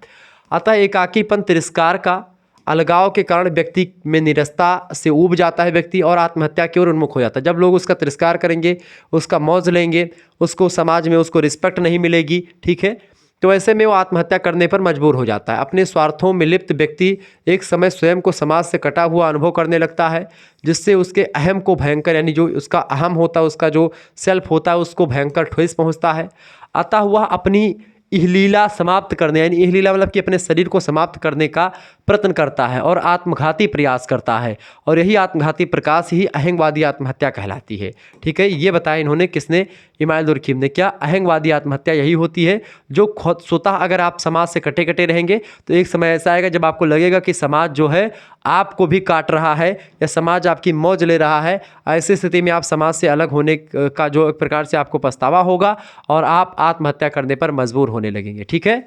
अतः एकाकीपन, तिरस्कार का अलगाव के कारण व्यक्ति में निरस्ता से ऊब जाता है व्यक्ति और आत्महत्या की ओर उन्मुख हो जाता है। जब लोग उसका तिरस्कार करेंगे, उसका मौज लेंगे, उसको समाज में उसको रिस्पेक्ट नहीं मिलेगी, ठीक है, तो ऐसे में वो आत्महत्या करने पर मजबूर हो जाता है। अपने स्वार्थों में लिप्त व्यक्ति एक समय स्वयं को समाज से कटा हुआ अनुभव करने लगता है, जिससे उसके अहम को भयंकर, यानी जो उसका अहम होता है, उसका जो सेल्फ होता है, उसको भयंकर ठेस पहुँचता है। अतः वह अपनी इहलीला समाप्त करने, यानी इहलीला मतलब कि अपने शरीर को समाप्त करने का प्रयत्न करता है और आत्मघाती प्रयास करता है, और यही आत्मघाती प्रकाश ही अहंगवादी आत्महत्या कहलाती है, ठीक है। ये बताया इन्होंने, किसने, इमानुएल दुर्खीम ने। क्या अहंगवादी आत्महत्या यही होती है जो खुद स्वतः, अगर आप समाज से कटे कटे रहेंगे तो एक समय ऐसा आएगा जब आपको लगेगा कि समाज जो है आपको भी काट रहा है या समाज आपकी मौज ले रहा है। ऐसी स्थिति में आप समाज से अलग होने का जो एक प्रकार से आपको पछतावा होगा और आप आत्महत्या करने पर मजबूर होने लगेंगे, ठीक है।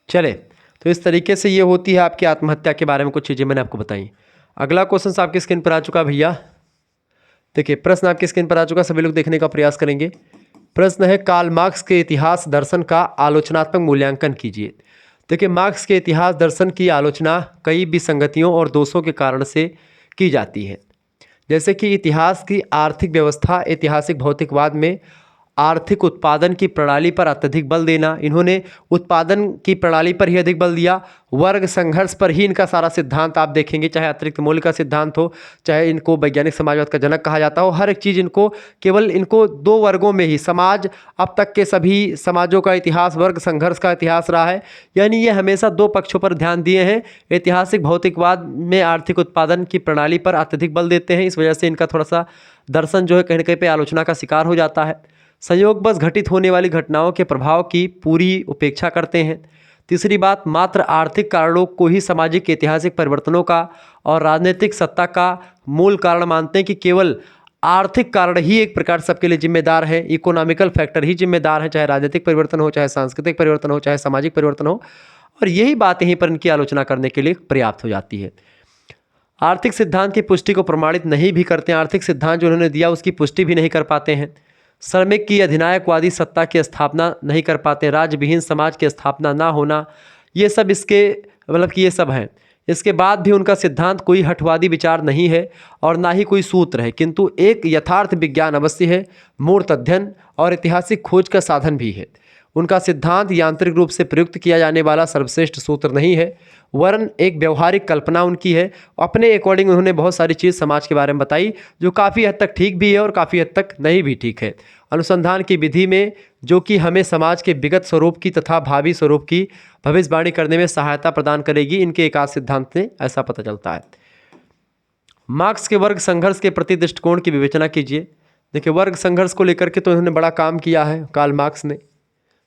चले, तो इस तरीके से ये होती है आपकी आत्महत्या के बारे में कुछ चीज़ें मैंने आपको बताई। अगला क्वेश्चन आपकी स्क्रीन पर आ चुका भैया। देखिए, प्रश्न आपकी स्क्रीन पर आ चुका, सभी लोग देखने का प्रयास करेंगे। प्रश्न है, कार्ल मार्क्स के इतिहास दर्शन का आलोचनात्मक मूल्यांकन कीजिए। देखिए, मार्क्स के इतिहास दर्शन की आलोचना कई विसंगतियों और दोषों के कारण से की जाती है, जैसे कि इतिहास की आर्थिक व्यवस्था, ऐतिहासिक भौतिकवाद में आर्थिक उत्पादन की प्रणाली पर अत्यधिक बल देना। इन्होंने उत्पादन की प्रणाली पर ही अधिक बल दिया। वर्ग संघर्ष पर ही इनका सारा सिद्धांत आप देखेंगे, चाहे अतिरिक्त मूल्य का सिद्धांत हो, चाहे इनको वैज्ञानिक समाजवाद का जनक कहा जाता हो, हर एक चीज़ इनको केवल इनको दो वर्गों में ही, समाज अब तक के सभी समाजों का इतिहास वर्ग संघर्ष का इतिहास रहा है, यानी ये हमेशा दो पक्षों पर ध्यान दिए हैं। ऐतिहासिक भौतिकवाद में आर्थिक उत्पादन की प्रणाली पर अत्यधिक बल देते हैं, इस वजह से इनका थोड़ा सा दर्शन जो है कहीं ना कहीं पे आलोचना का शिकार हो जाता है। संयोगवश घटित होने वाली घटनाओं के प्रभाव की पूरी उपेक्षा करते हैं। तीसरी बात, मात्र आर्थिक कारणों को ही सामाजिक ऐतिहासिक परिवर्तनों का और राजनीतिक सत्ता का मूल कारण मानते हैं, कि केवल आर्थिक कारण ही एक प्रकार सबके लिए जिम्मेदार है, इकोनॉमिकल फैक्टर ही जिम्मेदार है, चाहे राजनीतिक परिवर्तन हो, चाहे सांस्कृतिक परिवर्तन हो, चाहे सामाजिक परिवर्तन हो, और यही बात यहीं पर इनकी आलोचना करने के लिए पर्याप्त हो जाती है। आर्थिक सिद्धांत की पुष्टि को प्रमाणित नहीं भी करते हैं, आर्थिक सिद्धांत जो उन्होंने दिया उसकी पुष्टि भी नहीं कर पाते हैं। श्रमिक की अधिनायकवादी सत्ता की स्थापना नहीं कर पाते, राज्य विहीन समाज की स्थापना ना होना, ये सब इसके मतलब कि ये सब हैं। इसके बाद भी उनका सिद्धांत कोई हठवादी विचार नहीं है और ना ही कोई सूत्र है, किंतु एक यथार्थ विज्ञान अवश्य है, मूर्त अध्ययन और ऐतिहासिक खोज का साधन भी है। उनका सिद्धांत यांत्रिक रूप से प्रयुक्त किया जाने वाला सर्वश्रेष्ठ सूत्र नहीं है, वरन एक व्यवहारिक कल्पना उनकी है। अपने अकॉर्डिंग उन्होंने बहुत सारी चीज़ समाज के बारे में बताई जो काफ़ी हद तक ठीक भी है और काफ़ी हद तक नहीं भी ठीक है। अनुसंधान की विधि में जो कि हमें समाज के विगत स्वरूप की तथा भावी स्वरूप की भविष्यवाणी करने में सहायता प्रदान करेगी, इनके एकाध सिद्धांत से ऐसा पता चलता है। मार्क्स के वर्ग संघर्ष के प्रति दृष्टिकोण की विवेचना कीजिए। देखिए, वर्ग संघर्ष को लेकर के तो उन्होंने बड़ा काम किया है, कार्ल मार्क्स ने,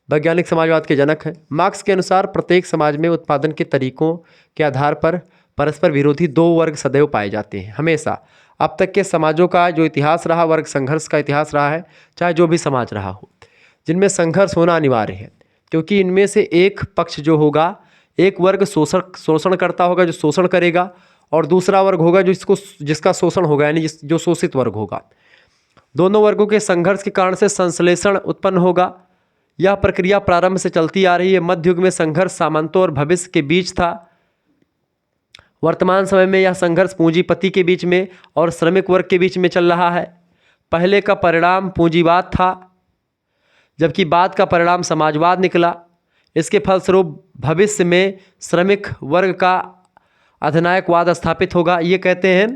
वैज्ञानिक समाजवाद के जनक हैं। मार्क्स के अनुसार प्रत्येक समाज में उत्पादन के तरीकों के आधार पर परस्पर विरोधी दो वर्ग सदैव पाए जाते हैं, हमेशा। अब तक के समाजों का जो इतिहास रहा, वर्ग संघर्ष का इतिहास रहा है, चाहे जो भी समाज रहा हो, जिनमें संघर्ष होना अनिवार्य है, क्योंकि इनमें से एक पक्ष जो होगा, एक वर्ग शोषण करता होगा, जो शोषण करेगा, और दूसरा वर्ग होगा जिसका शोषण होगा, यानी जो शोषित वर्ग होगा। दोनों वर्गों के संघर्ष के कारण से संश्लेषण उत्पन्न होगा। यह प्रक्रिया प्रारंभ से चलती आ रही है। मध्य युग में संघर्ष सामंतों और भविष्य के बीच था। वर्तमान समय में यह संघर्ष पूंजीपति के बीच में और श्रमिक वर्ग के बीच में चल रहा है। पहले का परिणाम पूंजीवाद था, जबकि बाद का परिणाम समाजवाद निकला। इसके फलस्वरूप भविष्य में श्रमिक वर्ग का अधिनायकवाद स्थापित होगा। ये कहते हैं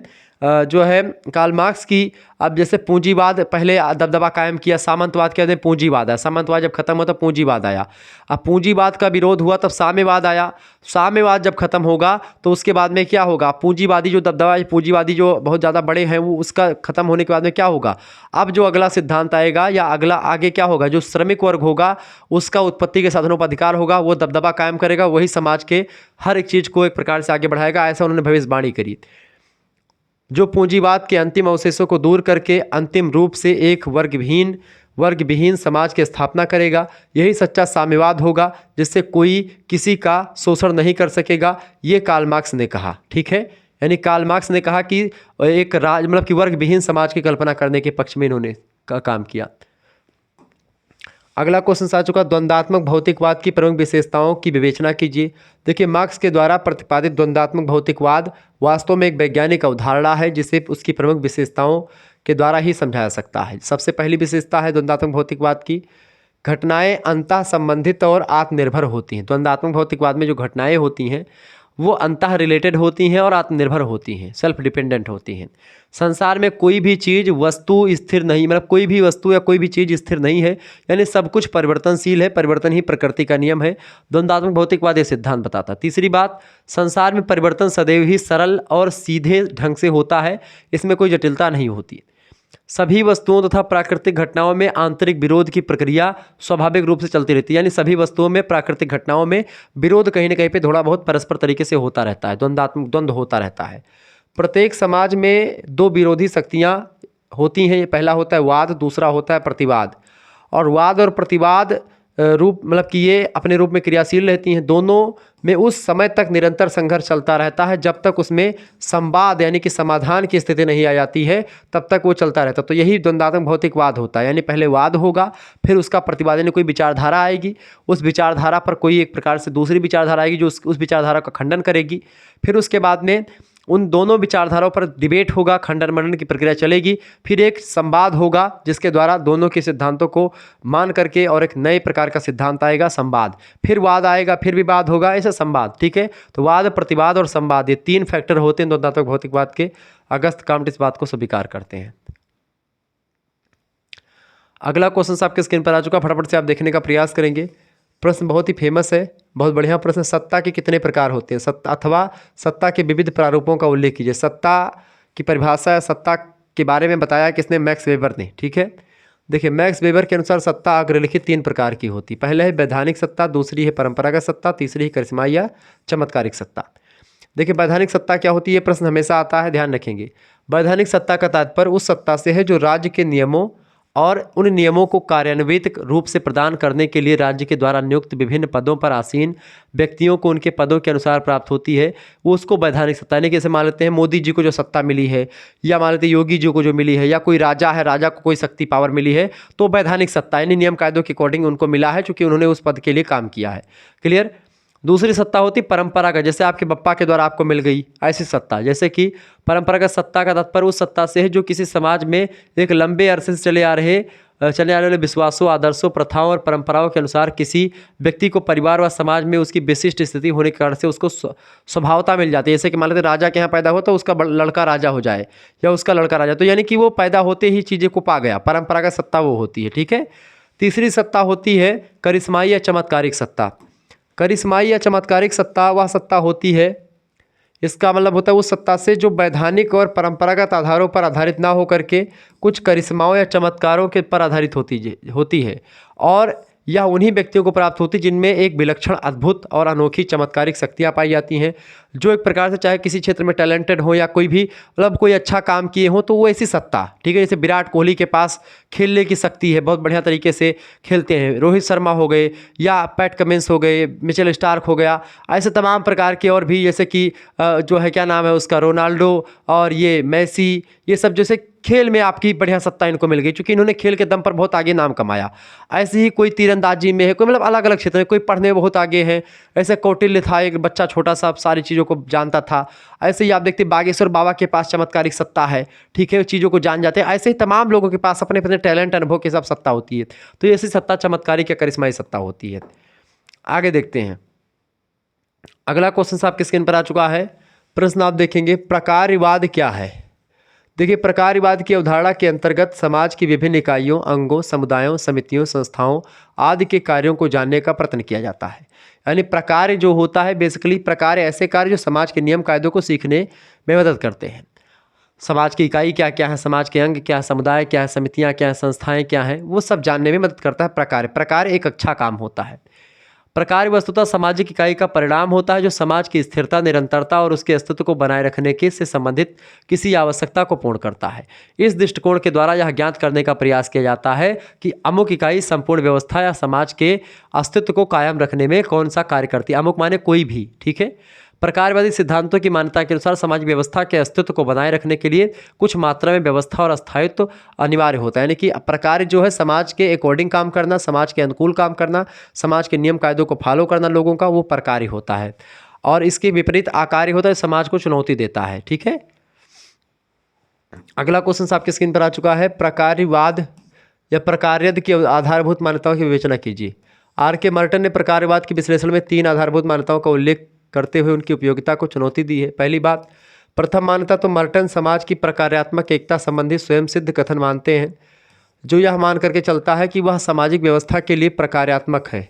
जो है कार्ल मार्क्स की, अब जैसे पूंजीवाद पहले दबदबा कायम किया, सामंतवाद के बाद पूंजीवाद आया, सामंतवाद जब खत्म हुआ तो पूंजीवाद आया। अब पूंजीवाद का विरोध हुआ तब साम्यवाद आया, साम्यवाद जब खत्म होगा तो उसके बाद में क्या होगा, पूंजीवादी जो दबदबा, पूंजीवादी जो बहुत ज़्यादा बड़े हैं वो उसका खत्म होने के बाद में क्या होगा, अब जो अगला सिद्धांत आएगा या अगला आगे क्या होगा, जो श्रमिक वर्ग होगा उसका उत्पत्ति के साधनों पर अधिकार होगा, वो दबदबा कायम करेगा, वही समाज के हर एक चीज़ को एक प्रकार से आगे बढ़ाएगा, ऐसा उन्होंने भविष्यवाणी करी। जो पूंजीवाद के अंतिम अवशेषों को दूर करके अंतिम रूप से एक वर्ग विहीन समाज की स्थापना करेगा, यही सच्चा साम्यवाद होगा जिससे कोई किसी का शोषण नहीं कर सकेगा, ये कार्ल मार्क्स ने कहा। ठीक है, यानी कार्ल मार्क्स ने कहा कि एक मतलब कि वर्ग विहीन समाज की कल्पना करने के पक्ष में इन्होंने काम किया। अगला क्वेश्चन आ चुका, द्वंद्वात्मक भौतिकवाद की प्रमुख विशेषताओं की विवेचना कीजिए। देखिए, मार्क्स के द्वारा प्रतिपादित द्वंद्वात्मक भौतिकवाद वास्तव में एक वैज्ञानिक अवधारणा है जिसे उसकी प्रमुख विशेषताओं के द्वारा ही समझाया सकता है। सबसे पहली विशेषता है द्वंद्वात्मक भौतिकवाद की, घटनाएं अंतः संबंधित और आत्मनिर्भर होती हैं। द्वंद्वात्मक भौतिकवाद में जो घटनाएं होती हैं वो अंतः रिलेटेड होती हैं और आत्मनिर्भर होती हैं, सेल्फ डिपेंडेंट होती हैं। संसार में कोई भी चीज़ वस्तु स्थिर नहीं, मतलब कोई भी वस्तु या कोई भी चीज़ स्थिर नहीं है, यानी सब कुछ परिवर्तनशील है, परिवर्तन ही प्रकृति का नियम है। द्वंद्वात्मक भौतिकवाद ये सिद्धांत बताता है। तीसरी बात, संसार में परिवर्तन सदैव ही सरल और सीधे ढंग से होता है, इसमें कोई जटिलता नहीं होती। सभी वस्तुओं तथा प्राकृतिक घटनाओं में आंतरिक विरोध की प्रक्रिया स्वाभाविक रूप से चलती रहती है, यानी सभी वस्तुओं में, प्राकृतिक घटनाओं में विरोध कहीं ना कहीं पे थोड़ा बहुत परस्पर तरीके से होता रहता है, द्वंद्व होता रहता है। प्रत्येक समाज में दो विरोधी शक्तियाँ होती हैं, पहला होता है वाद, दूसरा होता है प्रतिवाद। और वाद और प्रतिवाद रूप मतलब कि ये अपने रूप में क्रियाशील रहती हैं, दोनों में उस समय तक निरंतर संघर्ष चलता रहता है जब तक उसमें संवाद यानी कि समाधान की स्थिति नहीं आ जाती है, तब तक वो चलता रहता है। तो यही द्वंद्वात्मक भौतिकवाद होता है, यानी पहले वाद होगा, फिर उसका प्रतिवाद, यानी कोई विचारधारा आएगी, उस विचारधारा पर कोई एक प्रकार से दूसरी विचारधारा आएगी जो उस विचारधारा का खंडन करेगी, फिर उसके बाद में उन दोनों विचारधाराओं पर डिबेट होगा, खंडन मंडन की प्रक्रिया चलेगी, फिर एक संवाद होगा जिसके द्वारा दोनों के सिद्धांतों को मान करके और एक नए प्रकार का सिद्धांत आएगा, संवाद, फिर वाद आएगा, फिर विवाद होगा, ऐसे संवाद। ठीक है, तो वाद, प्रतिवाद और संवाद ये तीन फैक्टर होते हैं द्वंद्वात्मक भौतिकवाद के। अगस्त काम्ट इस बात को स्वीकार करते हैं। अगला क्वेश्चन आपके स्क्रीन पर आ चुका, फटाफट से आप देखने का प्रयास करेंगे। प्रश्न बहुत ही फेमस है, बहुत बढ़िया प्रश्न। सत्ता के कितने प्रकार होते हैं, सत्ता अथवा सत्ता के विविध प्रारूपों का उल्लेख कीजिए। सत्ता की परिभाषा है, सत्ता के बारे में बताया किसने, मैक्स वेबर ने। ठीक है, देखिए मैक्स वेबर के अनुसार सत्ता अग्रलिखित तीन प्रकार की होती है। पहले है वैधानिक सत्ता, दूसरी है परंपरागत सत्ता, तीसरी है करिश्माई या चमत्कारिक सत्ता। देखिए वैधानिक सत्ता क्या होती है, प्रश्न हमेशा आता है, ध्यान रखेंगे। वैधानिक सत्ता का तात्पर्य उस सत्ता से है जो राज्य के नियमों और उन नियमों को कार्यान्वित रूप से प्रदान करने के लिए राज्य के द्वारा नियुक्त विभिन्न पदों पर आसीन व्यक्तियों को उनके पदों के अनुसार प्राप्त होती है, वो उसको वैधानिक सत्ता। यानी कैसे मान लेते हैं मोदी जी को जो सत्ता मिली है, या मान लेते हैं योगी जी को जो मिली है, या कोई राजा है, राजा को कोई शक्ति पावर मिली है, तो वैधानिक सत्ता यानी नियम कायदों के अकॉर्डिंग उनको मिला है क्योंकि उन्होंने उस पद के लिए काम किया है। क्लियर। दूसरी सत्ता होती परंपरागत, जैसे आपके बप्पा के द्वारा आपको मिल गई, ऐसी सत्ता। जैसे कि परंपरागत सत्ता का तात्पर्य उस सत्ता से है जो किसी समाज में एक लंबे अरसे से चले आने वाले विश्वासों, आदर्शों, प्रथाओं और परंपराओं के अनुसार किसी व्यक्ति को परिवार व समाज में उसकी विशिष्ट स्थिति होने के कारण से उसको स्वभावता मिल जाती है। जैसे कि मान लेते राजा के यहाँ पैदा हो तो उसका लड़का राजा हो जाए या उसका लड़का राजा, तो यानी कि वो पैदा होते ही चीज़ें को पा गया। परंपरागत सत्ता वो होती है। ठीक है। तीसरी सत्ता होती है करिश्माई या चमत्कारिक सत्ता। करिश्माई या चमत्कारिक सत्ता वह सत्ता होती है, इसका मतलब होता है उस सत्ता से जो वैधानिक और परंपरागत आधारों पर आधारित ना हो करके कुछ करिश्माओं या चमत्कारों के पर आधारित होती है, और यह उन्हीं व्यक्तियों को प्राप्त होती है जिनमें एक विलक्षण, अद्भुत और अनोखी चमत्कारिक शक्तियाँ पाई जाती हैं, जो एक प्रकार से चाहे किसी क्षेत्र में टैलेंटेड हो या कोई भी मतलब कोई अच्छा काम किए हों, तो वो ऐसी सत्ता। ठीक है। जैसे विराट कोहली के पास खेलने की शक्ति है, बहुत बढ़िया तरीके से खेलते हैं। रोहित शर्मा हो गए या पैट कमिंस हो गए, मिचेल स्टार्क हो गया, ऐसे तमाम प्रकार के और भी, जैसे कि जो है क्या नाम है उसका, रोनाल्डो और ये मैसी, ये सब जैसे खेल में आपकी बढ़िया सत्ता इनको मिल गई क्योंकि इन्होंने खेल के दम पर बहुत आगे नाम कमाया। ऐसे ही कोई तीरंदाजी में है, कोई मतलब अलग अलग क्षेत्र में, कोई पढ़ने में बहुत आगे है। ऐसे कौटिल्य था, एक बच्चा छोटा सा सारी चीज़ों को जानता था। ऐसे ही आप देखते बागेश्वर बाबा के पास चमत्कारिक सत्ता है। ठीक है, चीज़ों को जान जाते हैं। ऐसे ही तमाम लोगों के पास अपने अपने टैलेंट, अनुभव के साथ सत्ता होती है। तो ऐसी सत्ता चमत्कारिक या करिश्माई सत्ता होती है। आगे देखते हैं। अगला क्वेश्चन आपके स्क्रीन पर आ चुका है। प्रश्न आप देखेंगे, प्रकारवाद क्या है। देखिए, प्रकारवाद की अवधारणा के अंतर्गत समाज की विभिन्न इकाइयों, अंगों, समुदायों, समितियों, संस्थाओं आदि के कार्यों को जानने का प्रयत्न किया जाता है। यानी प्रकार जो होता है, बेसिकली प्रकार ऐसे कार्य जो समाज के नियम कायदों को सीखने में मदद करते हैं। समाज की इकाई क्या क्या है, समाज के अंग क्या है, समुदाय क्या है, समितियां क्या है, संस्थाएं क्या हैं, वो सब जानने में मदद करता है प्रकार। प्रकार एक अच्छा काम होता है। प्रकार वस्तुतः सामाजिक इकाई का परिणाम होता है जो समाज की स्थिरता, निरंतरता और उसके अस्तित्व को बनाए रखने के से संबंधित किसी आवश्यकता को पूर्ण करता है। इस दृष्टिकोण के द्वारा यह ज्ञात करने का प्रयास किया जाता है कि अमुक इकाई संपूर्ण व्यवस्था या समाज के अस्तित्व को कायम रखने में कौन सा कार्य करती है। अमुक माने कोई भी, ठीक है। प्रकारवादी सिद्धांतों की मान्यता के अनुसार सामाजिक व्यवस्था के अस्तित्व को बनाए रखने के लिए कुछ मात्रा में व्यवस्था और स्थायित्व अनिवार्य होता है। यानी कि प्रकार जो है समाज के अकॉर्डिंग काम करना, समाज के अनुकूल काम करना, समाज के नियम कायदों को फॉलो करना लोगों का, वो प्रकारी होता है। और इसके विपरीत आकार्य होता है, समाज को चुनौती देता है, ठीक है। अगला क्वेश्चन आपके स्क्रीन पर आ चुका है। प्रकारवाद या प्रकार्यद की आधारभूत मान्यताओं की विवेचना कीजिए। आर के मार्टन ने प्रकारवाद के विश्लेषण में 3 आधारभूत मान्यताओं का उल्लेख करते हुए उनकी उपयोगिता को चुनौती दी है। पहली बात, प्रथम मान्यता तो मार्टन समाज की प्रकार्यात्मक एकता संबंधी स्वयं सिद्ध कथन मानते हैं, जो यह मान करके चलता है कि वह सामाजिक व्यवस्था के लिए प्रकार्यात्मक है।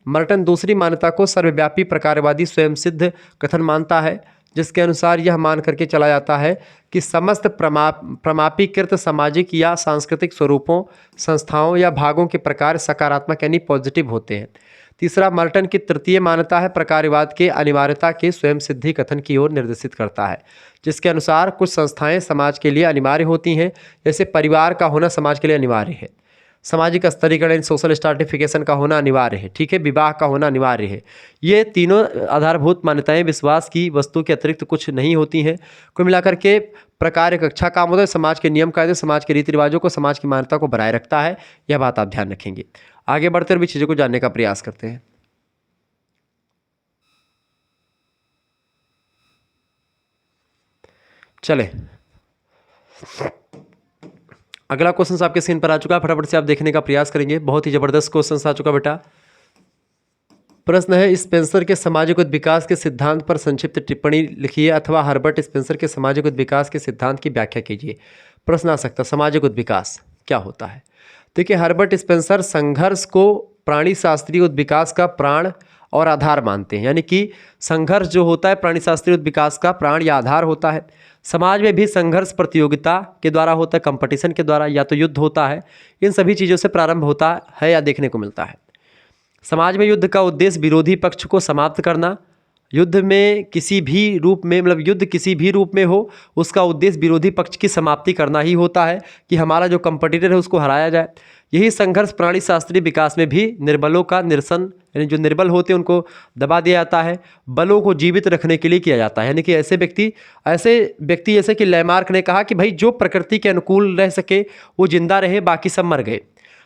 मार्टन दूसरी मान्यता को सर्वव्यापी प्रकारवादी स्वयं सिद्ध कथन मानता है, जिसके अनुसार यह मान करके चला जाता है कि समस्त प्रमापीकृत सामाजिक या सांस्कृतिक स्वरूपों, संस्थाओं या भागों के प्रकार सकारात्मक यानी पॉजिटिव होते हैं। तीसरा, मार्टन की तृतीय मान्यता है प्रकारवाद के अनिवार्यता के स्वयं सिद्धि कथन की ओर निर्देशित करता है, जिसके अनुसार कुछ संस्थाएं समाज के लिए अनिवार्य होती हैं, जैसे परिवार का होना समाज के लिए अनिवार्य है, सामाजिक स्तरीकरण सोशल स्ट्राटिफिकेशन का होना अनिवार्य है, ठीक है, विवाह का होना अनिवार्य है। ये तीनों आधारभूत मान्यताएं विश्वास की वस्तु के अतिरिक्त कुछ नहीं होती हैं। कुल मिलाकर के प्रकार एक अच्छा काम होता है, समाज के नियम कायदे, समाज के रीति रिवाजों को, समाज की मान्यता को बनाए रखता है। यह बात आप ध्यान रखेंगे। आगे बढ़ते हुए भी चीज़ों को जानने का प्रयास करते हैं। चले, अगला क्वेश्चन आपके स्क्रीन पर आ चुका है, फटाफट से आप देखने का प्रयास करेंगे। बहुत ही जबरदस्त क्वेश्चन आ चुका बेटा। प्रश्न है, स्पेंसर के सामाजिक विकास के सिद्धांत पर संक्षिप्त टिप्पणी लिखिए अथवा हर्बर्ट स्पेंसर के सामाजिक विकास के सिद्धांत की व्याख्या कीजिए। प्रश्न आ सकता है, सामाजिक विकास क्या होता है। देखिए, हर्बर्ट स्पेंसर संघर्ष को प्राणी शास्त्रीय विकास का प्राण और आधार मानते हैं। यानी कि संघर्ष जो होता है प्राणी शास्त्रीय विकास का प्राण या आधार होता है। समाज में भी संघर्ष प्रतियोगिता के द्वारा होता है, कंपटीशन के द्वारा, या तो युद्ध होता है। इन सभी चीज़ों से प्रारंभ होता है या देखने को मिलता है। समाज में युद्ध का उद्देश्य विरोधी पक्ष को समाप्त करना। युद्ध में किसी भी रूप में, मतलब युद्ध किसी भी रूप में हो, उसका उद्देश्य विरोधी पक्ष की समाप्ति करना ही होता है, कि हमारा जो कंपटीटर है उसको हराया जाए। यही संघर्ष प्राणी शास्त्रीय विकास में भी निर्बलों का निरसन, यानी जो निर्बल होते हैं उनको दबा दिया जाता है, बलों को जीवित रखने के लिए किया जाता है। यानी कि ऐसे व्यक्ति जैसे कि लैमार्क ने कहा कि भाई जो प्रकृति के अनुकूल रह सके वो जिंदा रहे, बाकी सब मर गए।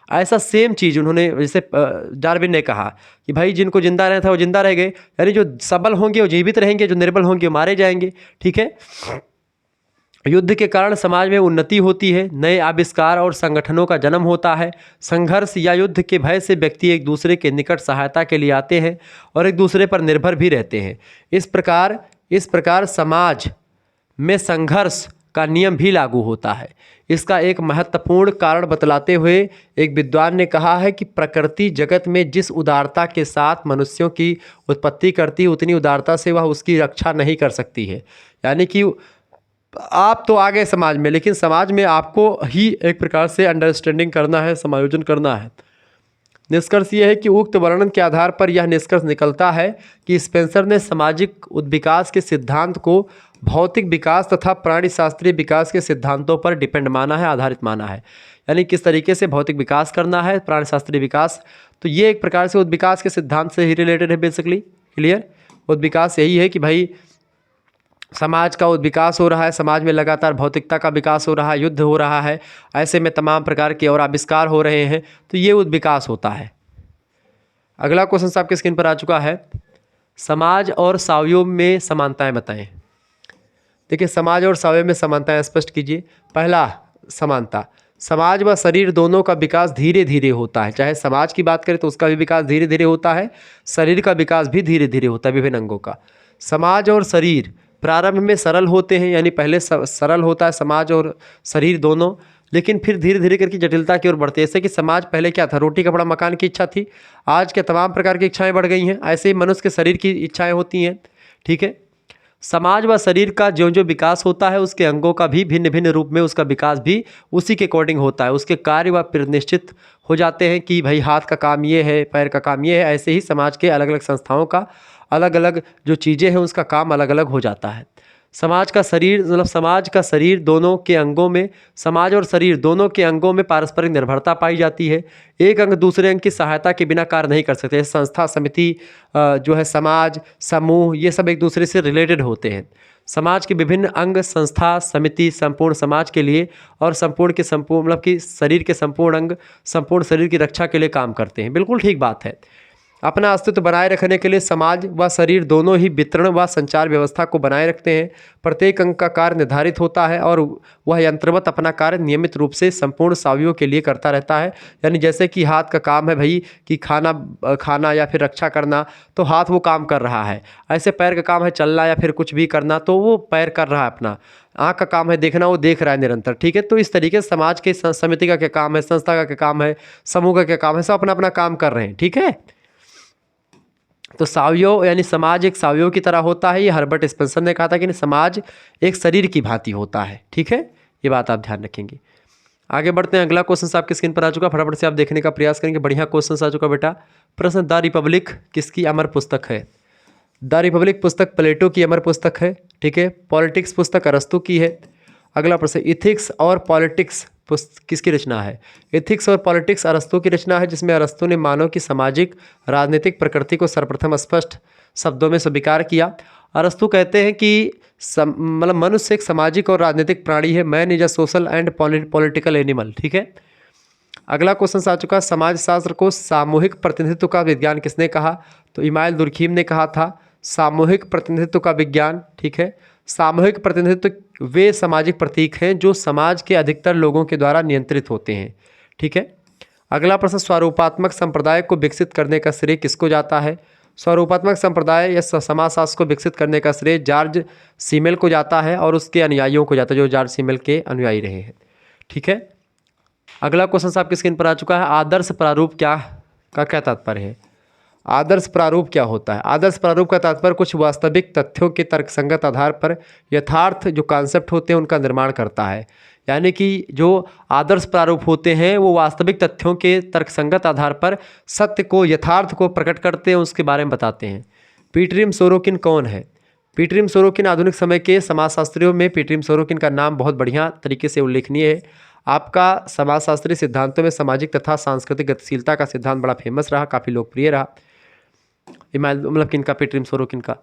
ऐसा सेम चीज़ उन्होंने, जैसे डार्विन ने कहा कि भाई जिनको जिंदा रहना था वो जिंदा रह गए, यानी जो सबल होंगे वो जीवित रहेंगे, जो निर्बल होंगे वो मारे जाएंगे, ठीक है। युद्ध के कारण समाज में उन्नति होती है, नए आविष्कार और संगठनों का जन्म होता है। संघर्ष या युद्ध के भय से व्यक्ति एक दूसरे के निकट सहायता के लिए आते हैं और एक दूसरे पर निर्भर भी रहते हैं। इस प्रकार समाज में संघर्ष का नियम भी लागू होता है। इसका एक महत्वपूर्ण कारण बतलाते हुए एक विद्वान ने कहा है कि प्रकृति जगत में जिस उदारता के साथ मनुष्यों की उत्पत्ति करती है, उतनी उदारता से वह उसकी रक्षा नहीं कर सकती है। यानी कि आप तो आ गए समाज में, लेकिन समाज में आपको ही एक प्रकार से अंडरस्टैंडिंग करना है, समायोजन करना है। निष्कर्ष यह है कि उक्त वर्णन के आधार पर यह निष्कर्ष निकलता है कि स्पेंसर ने सामाजिक विकास के सिद्धांत को भौतिक विकास तथा प्राणी शास्त्रीय विकास के सिद्धांतों पर डिपेंड माना है, आधारित माना है। यानी किस तरीके से भौतिक विकास करना है, प्राणी शास्त्रीय विकास, तो ये एक प्रकार से उद्विकास के सिद्धांत से ही रिलेटेड है। बेसिकली क्लियर, उद्विकास यही है कि भाई समाज का विकास हो रहा है, समाज में लगातार भौतिकता का विकास हो रहा है, युद्ध हो रहा है, ऐसे में तमाम प्रकार के और आविष्कार हो रहे हैं, तो ये विकास होता है। अगला क्वेश्चन आपके स्क्रीन पर आ चुका है, समाज और सावयव में समानताएं बताएं। देखिए, समाज और सावयव में समानताएं स्पष्ट कीजिए। पहला समानता, समाज व शरीर दोनों का विकास धीरे धीरे होता है। चाहे समाज की बात करें तो उसका भी विकास धीरे धीरे होता है, शरीर का विकास भी धीरे धीरे होता है, विभिन्न अंगों का। समाज और शरीर प्रारंभ में सरल होते हैं, यानी पहले सरल होता है समाज और शरीर दोनों, लेकिन फिर धीरे धीरे करके जटिलता की ओर बढ़ते हैं। जैसे कि समाज पहले क्या था, रोटी कपड़ा मकान की इच्छा थी, आज के तमाम प्रकार की इच्छाएं बढ़ गई हैं। ऐसे ही मनुष्य के शरीर की इच्छाएं होती हैं। ठीक है, समाज व शरीर का जो जो विकास होता है, उसके अंगों का भी भिन्न भिन्न रूप में उसका विकास भी उसी के अकॉर्डिंग होता है। उसके कार्य व निश्चित हो जाते हैं कि भाई हाथ का काम ये है, पैर का काम ये है। ऐसे ही समाज के अलग अलग संस्थाओं का अलग अलग जो चीज़ें हैं उसका काम अलग अलग हो जाता है। समाज का शरीर मतलब समाज का शरीर दोनों के अंगों में, समाज और शरीर दोनों के अंगों में पारस्परिक निर्भरता पाई जाती है। एक अंग दूसरे अंग की सहायता के बिना कार्य नहीं कर सकते। संस्था, समिति, जो है समाज, समूह, ये सब एक दूसरे से रिलेटेड होते हैं। समाज के विभिन्न अंग, संस्था, समिति संपूर्ण समाज के लिए और संपूर्ण के संपूर्ण मतलब कि शरीर के संपूर्ण अंग संपूर्ण शरीर की रक्षा के लिए काम करते हैं। बिल्कुल ठीक बात है। अपना अस्तित्व बनाए रखने के लिए समाज व शरीर दोनों ही वितरण व संचार व्यवस्था को बनाए रखते हैं। प्रत्येक अंग का कार्य निर्धारित होता है और वह यंत्रवत अपना कार्य नियमित रूप से संपूर्ण सावियों के लिए करता रहता है। यानी जैसे कि हाथ का काम है भाई कि खाना या फिर रक्षा करना, तो हाथ वो काम कर रहा है। ऐसे पैर का काम है चलना या फिर कुछ भी करना, तो वो पैर कर रहा है अपना। आँख का काम है देखना, वो देख रहा है निरंतर। ठीक है, तो इस तरीके से समाज के समिति का क्या काम है, संस्था का क्या काम है, समूह का क्या काम है, सब अपना अपना काम कर रहे हैं। ठीक है, तो सावियों यानी समाज एक सावियों की तरह होता है। ये हर्बर्ट स्पेंसर ने कहा था कि समाज एक शरीर की भांति होता है। ठीक है, ये बात आप ध्यान रखेंगे। आगे बढ़ते हैं। अगला क्वेश्चन आपकी स्क्रीन पर आ चुका, फटाफट से आप देखने का प्रयास करेंगे। बढ़िया क्वेश्चन आ चुका बेटा। प्रश्न, द रिपब्लिक किसकी अमर पुस्तक है? द रिपब्लिक पुस्तक प्लेटो की अमर पुस्तक है। ठीक है, पॉलिटिक्स पुस्तक अरस्तु की है। अगला प्रश्न, इथिक्स और पॉलिटिक्स किसकी रचना है? एथिक्स और पॉलिटिक्स अरस्तु की रचना है, जिसमें अरस्तु ने मानव की सामाजिक राजनीतिक प्रकृति को सर्वप्रथम स्पष्ट शब्दों में स्वीकार किया। अरस्तु कहते हैं कि मतलब मनुष्य एक सामाजिक और राजनीतिक प्राणी है। Man is a social and political animal. ठीक है, अगला क्वेश्चन आ चुका, समाजशास्त्र को सामूहिक प्रतिनिधित्व का विज्ञान किसने कहा? तो इमाइल दुर्खीम ने कहा था सामूहिक प्रतिनिधित्व का विज्ञान। ठीक है, सामूहिक प्रतिनिधित्व वे सामाजिक प्रतीक हैं जो समाज के अधिकतर लोगों के द्वारा नियंत्रित होते हैं। ठीक है, अगला प्रश्न, स्वरूपात्मक संप्रदाय को विकसित करने का श्रेय किसको जाता है? स्वरूपात्मक संप्रदाय या समाजशास्त्र को विकसित करने का श्रेय जॉर्ज सीमेल को जाता है और उसके अनुयायियों को जाता है, जो जॉर्ज सीमेल के अनुयायी रहे हैं। ठीक है, अगला क्वेश्चन आपकी स्क्रीन पर आ चुका है, आदर्श प्रारूप क्या तात्पर्य है? आदर्श प्रारूप क्या होता है? आदर्श प्रारूप का तात्पर्य कुछ वास्तविक तथ्यों के तर्कसंगत आधार पर यथार्थ जो कॉन्सेप्ट होते हैं उनका निर्माण करता है। यानी कि जो आदर्श प्रारूप होते हैं वो वास्तविक तथ्यों के तर्कसंगत आधार पर सत्य को, यथार्थ को प्रकट करते हैं, उसके बारे में बताते हैं। पीटरिम सोरोकिन कौन है? पीटरिम सोरोकिन आधुनिक समय के समाजशास्त्रियों में पीटरिम सोरोकिन का नाम बहुत बढ़िया तरीके से उल्लेखनीय है। आपका समाजशास्त्रीय सिद्धांतों में सामाजिक तथा सांस्कृतिक गतिशीलता का सिद्धांत बड़ा फेमस रहा, काफ़ी लोकप्रिय रहा। मतलब किनका? पीटरिम सोरोकिन का।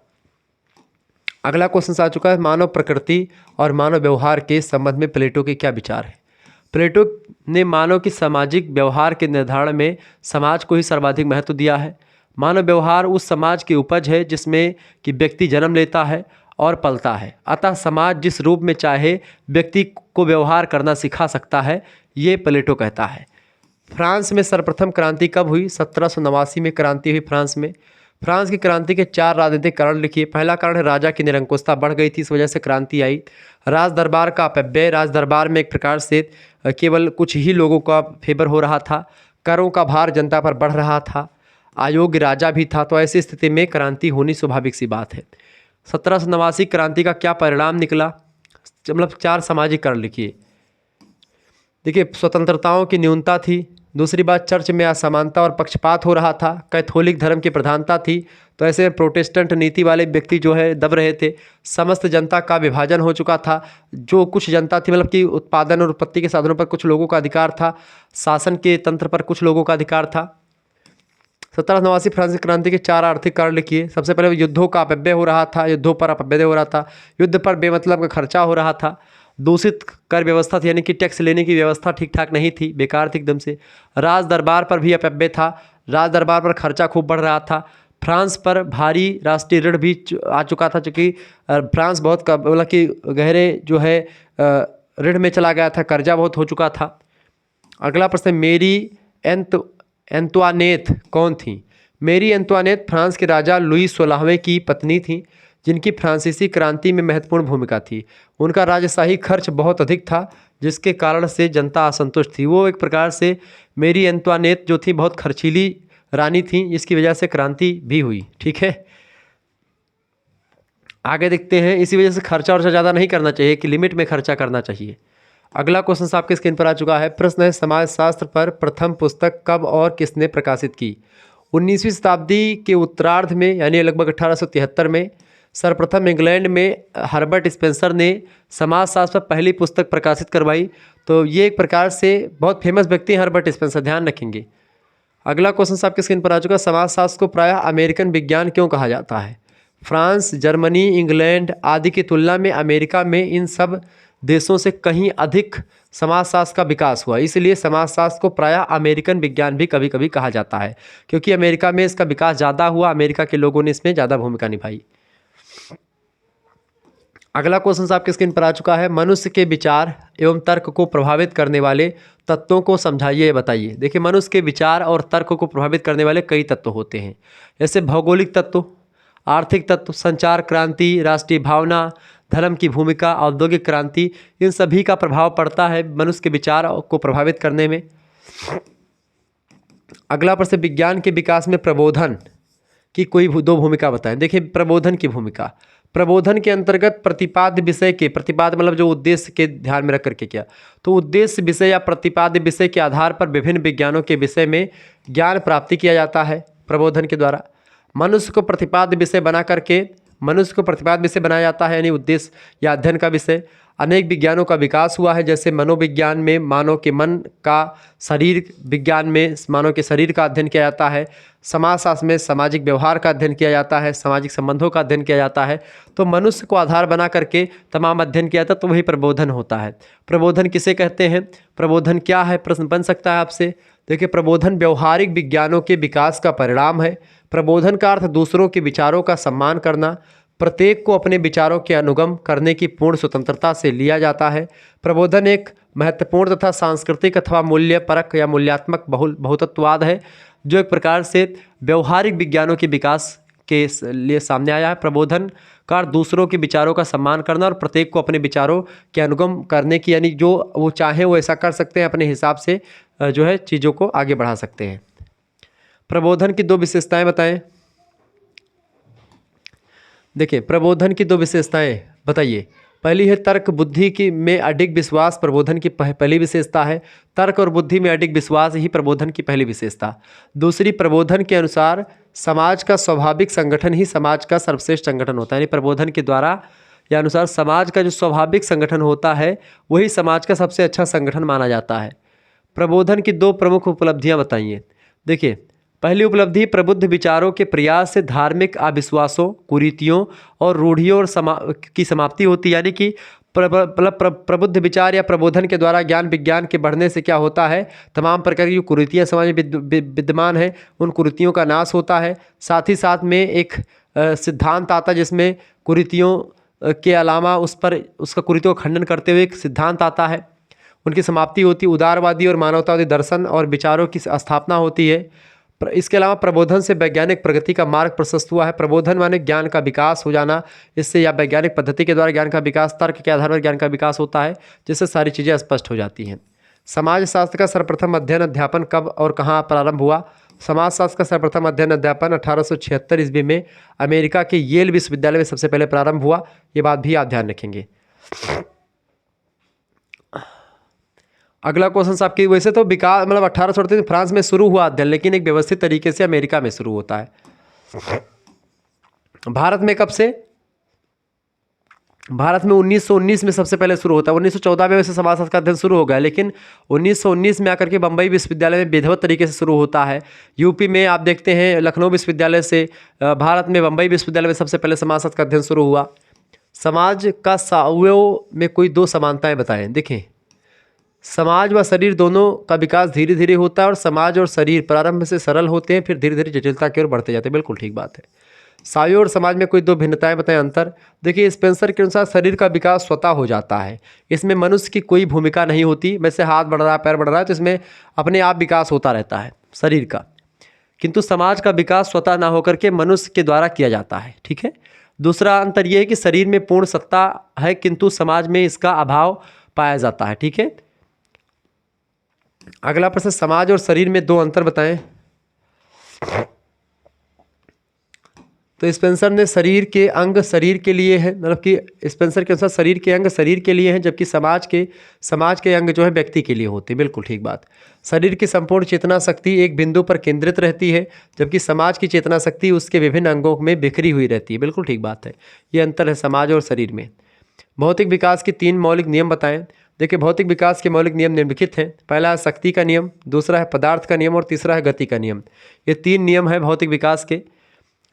अगला क्वेश्चन आ चुका है, मानव प्रकृति और मानव व्यवहार के संबंध में प्लेटो के क्या विचार है? प्लेटो ने मानव की सामाजिक व्यवहार के निर्धारण में समाज को ही सर्वाधिक महत्व दिया है। मानव व्यवहार उस समाज की उपज है जिसमें कि व्यक्ति जन्म लेता है और पलता है। अतः समाज जिस रूप में चाहे व्यक्ति को व्यवहार करना सिखा सकता है, ये प्लेटो कहता है। फ्रांस में सर्वप्रथम क्रांति कब हुई? 1789 में क्रांति हुई फ्रांस में। फ्रांस की क्रांति के 4 राजनीतिक कारण लिखिए। पहला कारण है राजा की निरंकुशता बढ़ गई थी, इस वजह से क्रांति आई। राज दरबार का अपव्यय, राज दरबार में एक प्रकार से केवल कुछ ही लोगों का फेवर हो रहा था। करों का भार जनता पर बढ़ रहा था। अयोग्य राजा भी था, तो ऐसी स्थिति में क्रांति होनी स्वाभाविक सी बात है। 1789 क्रांति का क्या परिणाम निकला? मतलब 4 सामाजिक कारण लिखिए। देखिए, स्वतंत्रताओं की न्यूनता थी। दूसरी बात, चर्च में असमानता और पक्षपात हो रहा था। कैथोलिक धर्म की प्रधानता थी, तो ऐसे प्रोटेस्टेंट नीति वाले व्यक्ति जो है दब रहे थे। समस्त जनता का विभाजन हो चुका था। जो कुछ जनता थी मतलब कि उत्पादन और उत्पत्ति के साधनों पर कुछ लोगों का अधिकार था, शासन के तंत्र पर कुछ लोगों का अधिकार था। 1789 फ्रांसीसी क्रांति के 4 आर्थिक कारण लिखिए। सबसे पहले युद्धों का अपव्यय हो रहा था, युद्धों पर अपव्यय हो रहा था, युद्ध पर बेमतलब का खर्चा हो रहा था। दूषित कर व्यवस्था थी, यानी कि टैक्स लेने की व्यवस्था ठीक ठाक नहीं थी, बेकार थी एकदम से। राज दरबार पर भी अपव्यय था, राज दरबार पर खर्चा खूब बढ़ रहा था। फ्रांस पर भारी राष्ट्रीय ऋण भी आ चुका था, चूँकि फ्रांस बहुत मतलब कि गहरे जो है ऋण में चला गया था, कर्जा बहुत हो चुका था। अगला प्रश्न, मेरी एंतुआनेत कौन थी? मेरी एंतुआनेत फ्रांस के राजा लुई 16वें की पत्नी थी, जिनकी फ्रांसीसी क्रांति में महत्वपूर्ण भूमिका थी। उनका राजशाही खर्च बहुत अधिक था, जिसके कारण से जनता असंतुष्ट थी। वो एक प्रकार से मेरी एंतुआनेत जो थी बहुत खर्चीली रानी थी, जिसकी वजह से क्रांति भी हुई। ठीक है, आगे देखते हैं। इसी वजह से खर्चा वर्चा ज़्यादा नहीं करना चाहिए, कि लिमिट में खर्चा करना चाहिए। अगला क्वेश्चन आपके स्क्रीन पर आ चुका है। प्रश्न है, समाजशास्त्र पर प्रथम पुस्तक कब और किसने प्रकाशित की? 19वीं शताब्दी के उत्तरार्ध में, यानी लगभग 1873 में सर्वप्रथम इंग्लैंड में हर्बर्ट स्पेंसर ने समाजशास्त्र पर पहली पुस्तक प्रकाशित करवाई। तो ये एक प्रकार से बहुत फेमस व्यक्ति हैं हर्बर्ट स्पेंसर, ध्यान रखेंगे। अगला क्वेश्चन आपके स्क्रीन पर आ चुका है। समाजशास्त्र को प्रायः अमेरिकन विज्ञान क्यों कहा जाता है? फ्रांस, जर्मनी, इंग्लैंड आदि की तुलना में अमेरिका में इन सब देशों से कहीं अधिक समाजशास्त्र का विकास हुआ, इसलिए समाजशास्त्र को प्रायः अमेरिकन विज्ञान भी कभी कभी कहा जाता है, क्योंकि अमेरिका में इसका विकास ज़्यादा हुआ, अमेरिका के लोगों ने इसमें ज़्यादा भूमिका निभाई। अगला क्वेश्चन आपके स्क्रीन पर आ चुका है। मनुष्य के विचार एवं तर्क को प्रभावित करने वाले तत्वों को समझाइए, बताइए। देखिए, मनुष्य के विचार और तर्क को प्रभावित करने वाले कई तत्व होते हैं, जैसे भौगोलिक तत्व, आर्थिक तत्व, संचार क्रांति, राष्ट्रीय भावना, धर्म की भूमिका, औद्योगिक क्रांति, इन सभी का प्रभाव पड़ता है मनुष्य के विचार को प्रभावित करने में। अगला प्रश्न, विज्ञान के विकास में प्रबोधन की कोई दो भूमिका बताएं। देखिए, प्रबोधन की भूमिका, प्रबोधन के अंतर्गत प्रतिपाद्य विषय के, प्रतिपाद्य मतलब जो उद्देश्य के ध्यान में रख करके किया, तो उद्देश्य विषय या प्रतिपाद्य विषय के आधार पर विभिन्न विज्ञानों के विषय में ज्ञान प्राप्ति किया जाता है प्रबोधन के द्वारा। मनुष्य को प्रतिपाद्य विषय बना करके मनुष्य को प्रतिपाद्य विषय बनाया जाता है, यानी उद्देश्य या अध्ययन का विषय। अनेक विज्ञानों का विकास हुआ है, जैसे मनोविज्ञान में मानव के मन का, शरीर विज्ञान में मानव के शरीर का अध्ययन किया जाता है, समाजशास्त्र में सामाजिक व्यवहार का अध्ययन किया जाता है, सामाजिक संबंधों का अध्ययन किया जाता है। तो मनुष्य को आधार बना करके तमाम अध्ययन किया जाता है, तो वही प्रबोधन होता है। प्रबोधन किसे कहते हैं? प्रबोधन क्या है, प्रश्न बन सकता है आपसे। देखिए, प्रबोधन व्यवहारिक विज्ञानों के विकास का परिणाम है। प्रबोधन का अर्थ दूसरों के विचारों का सम्मान करना, प्रत्येक को अपने विचारों के अनुगम करने की पूर्ण स्वतंत्रता से लिया जाता है। प्रबोधन एक महत्वपूर्ण तथा सांस्कृतिक अथवा मूल्य परक या मूल्यात्मक बहुतत्ववाद है, जो एक प्रकार से व्यवहारिक विज्ञानों के विकास के लिए सामने आया है। प्रबोधन का दूसरों के विचारों का सम्मान करना और प्रत्येक को अपने विचारों के अनुगम करने की, यानी जो वो चाहे वो ऐसा कर सकते हैं, अपने हिसाब से जो है चीज़ों को आगे बढ़ा सकते हैं। प्रबोधन की दो विशेषताएं बताएं। देखिए, प्रबोधन की दो विशेषताएं बताइए। पहली है तर्क बुद्धि की में अडिग विश्वास, प्रबोधन की पहली विशेषता है। तर्क और बुद्धि में अडिग विश्वास ही प्रबोधन की पहली विशेषता। दूसरी, प्रबोधन के अनुसार समाज का स्वाभाविक संगठन ही समाज का सर्वश्रेष्ठ संगठन होता है, यानी प्रबोधन के द्वारा या अनुसार समाज का जो स्वाभाविक संगठन होता है वही समाज का सबसे अच्छा संगठन माना जाता है। प्रबोधन की दो प्रमुख उपलब्धियां बताइए। देखिए, पहली उपलब्धि, प्रबुद्ध विचारों के प्रयास से धार्मिक अविश्वासों, कुरीतियों और रूढ़ियों की समाप्ति होती है, यानी कि प्रबुद्ध विचार या प्रबोधन के द्वारा ज्ञान विज्ञान के बढ़ने से क्या होता है, तमाम प्रकार की कुरीतियाँ समाज में विद्यमान हैं उन कुरीतियों का नाश होता है। साथ ही साथ में एक सिद्धांत आता है जिसमें कुरीतियों के अलावा उसका कुरीतियों का खंडन करते हुए एक सिद्धांत आता है, उनकी समाप्ति होती है। उदारवादी और मानवतावादी दर्शन और विचारों की स्थापना होती है। इसके अलावा प्रबोधन से वैज्ञानिक प्रगति का मार्ग प्रशस्त हुआ है। प्रबोधन माने ज्ञान का विकास हो जाना, इससे या वैज्ञानिक पद्धति के द्वारा ज्ञान का विकास, तर्क के आधार पर ज्ञान का विकास होता है, जिससे सारी चीज़ें स्पष्ट हो जाती हैं। समाजशास्त्र का सर्वप्रथम अध्ययन अध्यापन कब और कहाँ प्रारंभ हुआ? समाजशास्त्र का सर्वप्रथम अध्ययन अध्यापन 1876 ईस्वी में अमेरिका के येल विश्वविद्यालय में सबसे पहले प्रारंभ हुआ। ये बात भी आप ध्यान रखेंगे। अगला क्वेश्चन आपकी, वैसे तो विकास मतलब 1838 में फ्रांस में शुरू हुआ अध्ययन, लेकिन एक व्यवस्थित तरीके से अमेरिका में शुरू होता है। भारत में कब से? भारत में 1919 में सबसे पहले शुरू होता है। 1914 में वैसे समाजशास्त्र का अध्ययन शुरू हो गया, लेकिन 1919 में आकर के बम्बई विश्वविद्यालय में विधिवत तरीके से शुरू होता है। यूपी में आप देखते हैं लखनऊ विश्वविद्यालय से, भारत में बम्बई विश्वविद्यालय में सबसे पहले समाजशास्त्र का अध्ययन शुरू हुआ। समाज का अवयव में कोई दो समानताएं बताएं। देखें, समाज व शरीर दोनों का विकास धीरे धीरे होता है और समाज और शरीर प्रारंभ से सरल होते हैं, फिर धीरे धीरे जटिलता की ओर बढ़ते जाते हैं। बिल्कुल ठीक बात है। सायों और समाज में कोई दो भिन्नताएं बताएं, अंतर। देखिए, स्पेंसर के अनुसार शरीर का विकास स्वतः हो जाता है, इसमें मनुष्य की कोई भूमिका नहीं होती। वैसे हाथ बढ़ रहा है, पैर बढ़ रहा है, तो इसमें अपने आप विकास होता रहता है शरीर का, किंतु समाज का विकास स्वतः ना होकर के मनुष्य के द्वारा किया जाता है। ठीक है, दूसरा अंतर ये है कि शरीर में पूर्ण सत्ता है किंतु समाज में इसका अभाव पाया जाता है। ठीक है, अगला प्रश्न, समाज और शरीर में दो अंतर बताएं। तो स्पेंसर ने शरीर के अंग शरीर के लिए है, मतलब कि स्पेंसर के अनुसार शरीर के अंग शरीर के लिए हैं, जबकि समाज के अंग जो है व्यक्ति के लिए होते हैं। बिल्कुल ठीक बात। शरीर की संपूर्ण चेतना शक्ति एक बिंदु पर केंद्रित रहती है, जबकि समाज की चेतना शक्ति उसके विभिन्न अंगों में बिखरी हुई रहती है। बिल्कुल ठीक बात है, ये अंतर है समाज और शरीर में। भौतिक विकास के 3 मौलिक नियम बताएं। देखिए, भौतिक विकास के मौलिक नियम निम्नलिखित हैं। पहला है शक्ति का नियम, दूसरा है पदार्थ का नियम और तीसरा है गति का नियम। ये 3 नियम है भौतिक विकास के।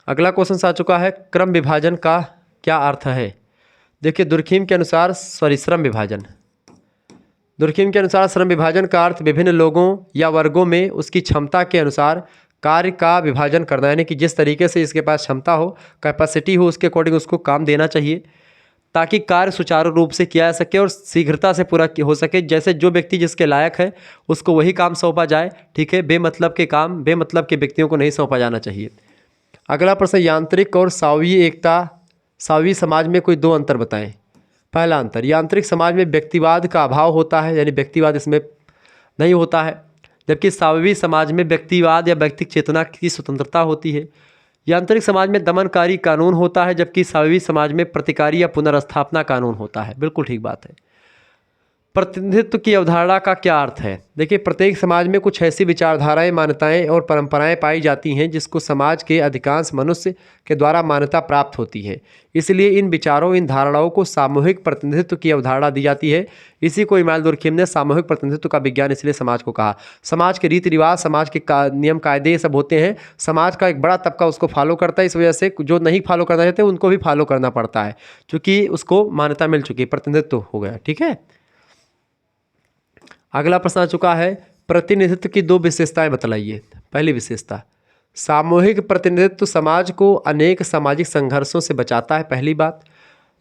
अगला क्वेश्चन आ चुका है, क्रम विभाजन का क्या अर्थ है। देखिए, दुर्खीम के अनुसार श्रम विभाजन, दुर्खीम के अनुसार श्रम विभाजन का अर्थ विभिन्न लोगों या वर्गों में उसकी क्षमता के अनुसार कार्य का विभाजन करना, यानी कि जिस तरीके से इसके पास क्षमता हो, कैपेसिटी हो, उसके अकॉर्डिंग उसको काम देना चाहिए ताकि कार्य सुचारू रूप से किया जा सके और शीघ्रता से पूरा हो सके। जैसे जो व्यक्ति जिसके लायक है उसको वही काम सौंपा जाए। ठीक है, बेमतलब के काम बेमतलब के व्यक्तियों को नहीं सौंपा जाना चाहिए। अगला प्रश्न, यांत्रिक और सावी समाज में कोई 2 अंतर बताएं। पहला अंतर, यांत्रिक समाज में व्यक्तिवाद का अभाव होता है, यानी व्यक्तिवाद इसमें नहीं होता है, जबकि सावी समाज में व्यक्तिवाद या व्यक्तिक चेतना की स्वतंत्रता होती है। यांत्रिक समाज में दमनकारी कानून होता है, जबकि सावी समाज में प्रतिकारी या पुनर्स्थापना कानून होता है। बिल्कुल ठीक बात है। प्रतिनिधित्व की अवधारणा का क्या अर्थ है। देखिए, प्रत्येक समाज में कुछ ऐसी विचारधाराएं, मान्यताएं और परंपराएं पाई जाती हैं जिसको समाज के अधिकांश मनुष्य के द्वारा मान्यता प्राप्त होती है। इसलिए इन विचारों, इन धारणाओं को सामूहिक प्रतिनिधित्व की अवधारणा दी जाती है। इसी को इमानुएल दुर्खीम ने सामूहिक प्रतिनिधित्व का विज्ञान इसलिए समाज को कहा। समाज के रीति रिवाज, समाज के नियम कायदे ये सब होते हैं, समाज का एक बड़ा तबका उसको फॉलो करता है। इस वजह से जो नहीं फॉलो करना चाहते उनको भी फॉलो करना पड़ता है, क्योंकि उसको मान्यता मिल चुकी है, प्रतिनिधित्व हो गया। ठीक है, अगला प्रश्न आ चुका है, प्रतिनिधित्व की 2 विशेषताएं बतलाइए। पहली विशेषता, सामूहिक प्रतिनिधित्व समाज को अनेक सामाजिक संघर्षों से बचाता है। पहली बात,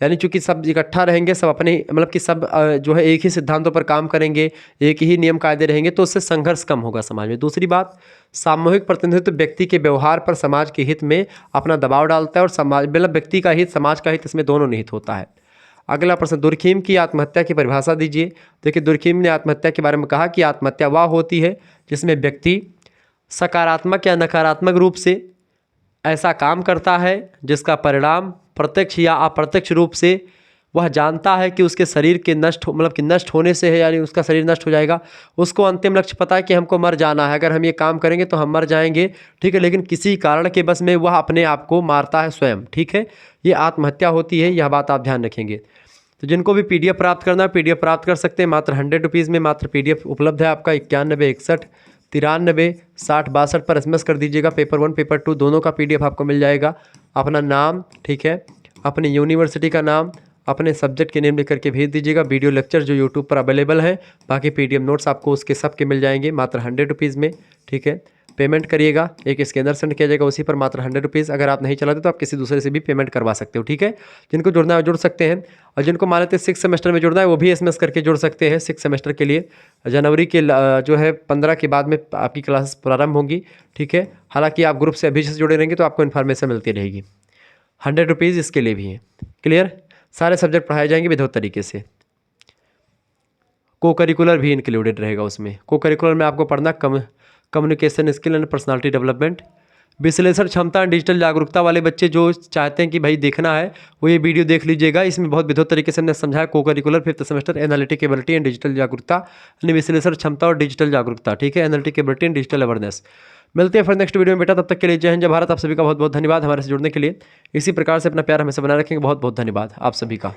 यानी चूंकि सब इकट्ठा रहेंगे, सब अपने मतलब कि सब जो है एक ही सिद्धांतों पर काम करेंगे, एक ही नियम कायदे रहेंगे, तो उससे संघर्ष कम होगा समाज में। दूसरी बात, सामूहिक प्रतिनिधित्व व्यक्ति के व्यवहार पर समाज के हित में अपना दबाव डालता है और समाज मतलब व्यक्ति का हित, समाज का हित, इसमें दोनों निहित होता है। अगला प्रश्न, दुर्खीम की आत्महत्या की परिभाषा दीजिए। देखिए, दुर्खीम ने आत्महत्या के बारे में कहा कि आत्महत्या वह होती है जिसमें व्यक्ति सकारात्मक या नकारात्मक रूप से ऐसा काम करता है जिसका परिणाम प्रत्यक्ष या अप्रत्यक्ष रूप से वह जानता है कि उसके शरीर के नष्ट होने से है, यानी उसका शरीर नष्ट हो जाएगा। उसको अंतिम लक्ष्य पता है कि हमको मर जाना है, अगर हम ये काम करेंगे तो हम मर जाएंगे। ठीक है, लेकिन किसी कारण के बस में वह अपने आप को मारता है स्वयं। ठीक है, ये आत्महत्या होती है, यह बात आप ध्यान रखेंगे। तो जिनको भी PDF प्राप्त करना है, PDF प्राप्त कर सकते हैं मात्र 100 रुपीज़ में। मात्र PDF उपलब्ध है आपका 91 61 93 60 62 पर SMS कर दीजिएगा। पेपर 1 पेपर 2 दोनों का PDF आपको मिल जाएगा। अपना नाम, ठीक है, अपनी यूनिवर्सिटी का नाम, अपने सब्जेक्ट के नेम लिख करके भेज दीजिएगा। वीडियो लेक्चर जो यूट्यूब पर अवेलेबल है, बाकी PDF नोट्स आपको उसके सब के मिल जाएंगे मात्र 100 रुपीज़ में। ठीक है, पेमेंट करिएगा, एक स्कैनर सेंड किया जाएगा, उसी पर मात्र 100 रुपीज़। अगर आप नहीं चलाते तो आप किसी दूसरे से भी पेमेंट करवा सकते हो। ठीक है, जिनको जुड़ना है जुड़ सकते हैं, और जिनको मान लेते हैं 6 सेमेस्टर में जुड़ना है वो भी SMS करके जुड़ सकते हैं। 6 सेमेस्टर के लिए जनवरी के जो है 15 के बाद में आपकी क्लासेस प्रारंभ होंगी। ठीक है, हालांकि आप ग्रुप से अभी से जुड़े रहेंगे तो आपको इन्फॉर्मेशन मिलती रहेगी। 100 रुपीज़ इसके लिए भी है। क्लियर, सारे सब्जेक्ट पढ़ाए जाएंगे विधिवत तरीके से। को करिकुलर भी इंक्लूडेड रहेगा उसमें। को करिकुलर में आपको पढ़ना communication skill and personality development, विश्लेषण क्षमता, डिजिटल जागरूकता वाले बच्चे जो चाहते हैं कि भाई देखना है वो ये वीडियो देख लीजिएगा। इसमें बहुत विधिवत तरीके से हमने समझाया। को curricular 5th semester analytic ability and digital जागरूकता, यानी विश्लेषण क्षमता और डिजिटल जागरूकता। ठीक है, analytic ability and digital awareness. मिलते हैं फिर नेक्स्ट वीडियो में बेटा, तब तक के लिए जय हिंद जय भारत। आप सभी का बहुत बहुत धन्यवाद हमारे से जुड़ने के लिए। इसी प्रकार से अपना प्यार हमेशा बनाए रखेंगे। बहुत बहुत धन्यवाद आप सभी का।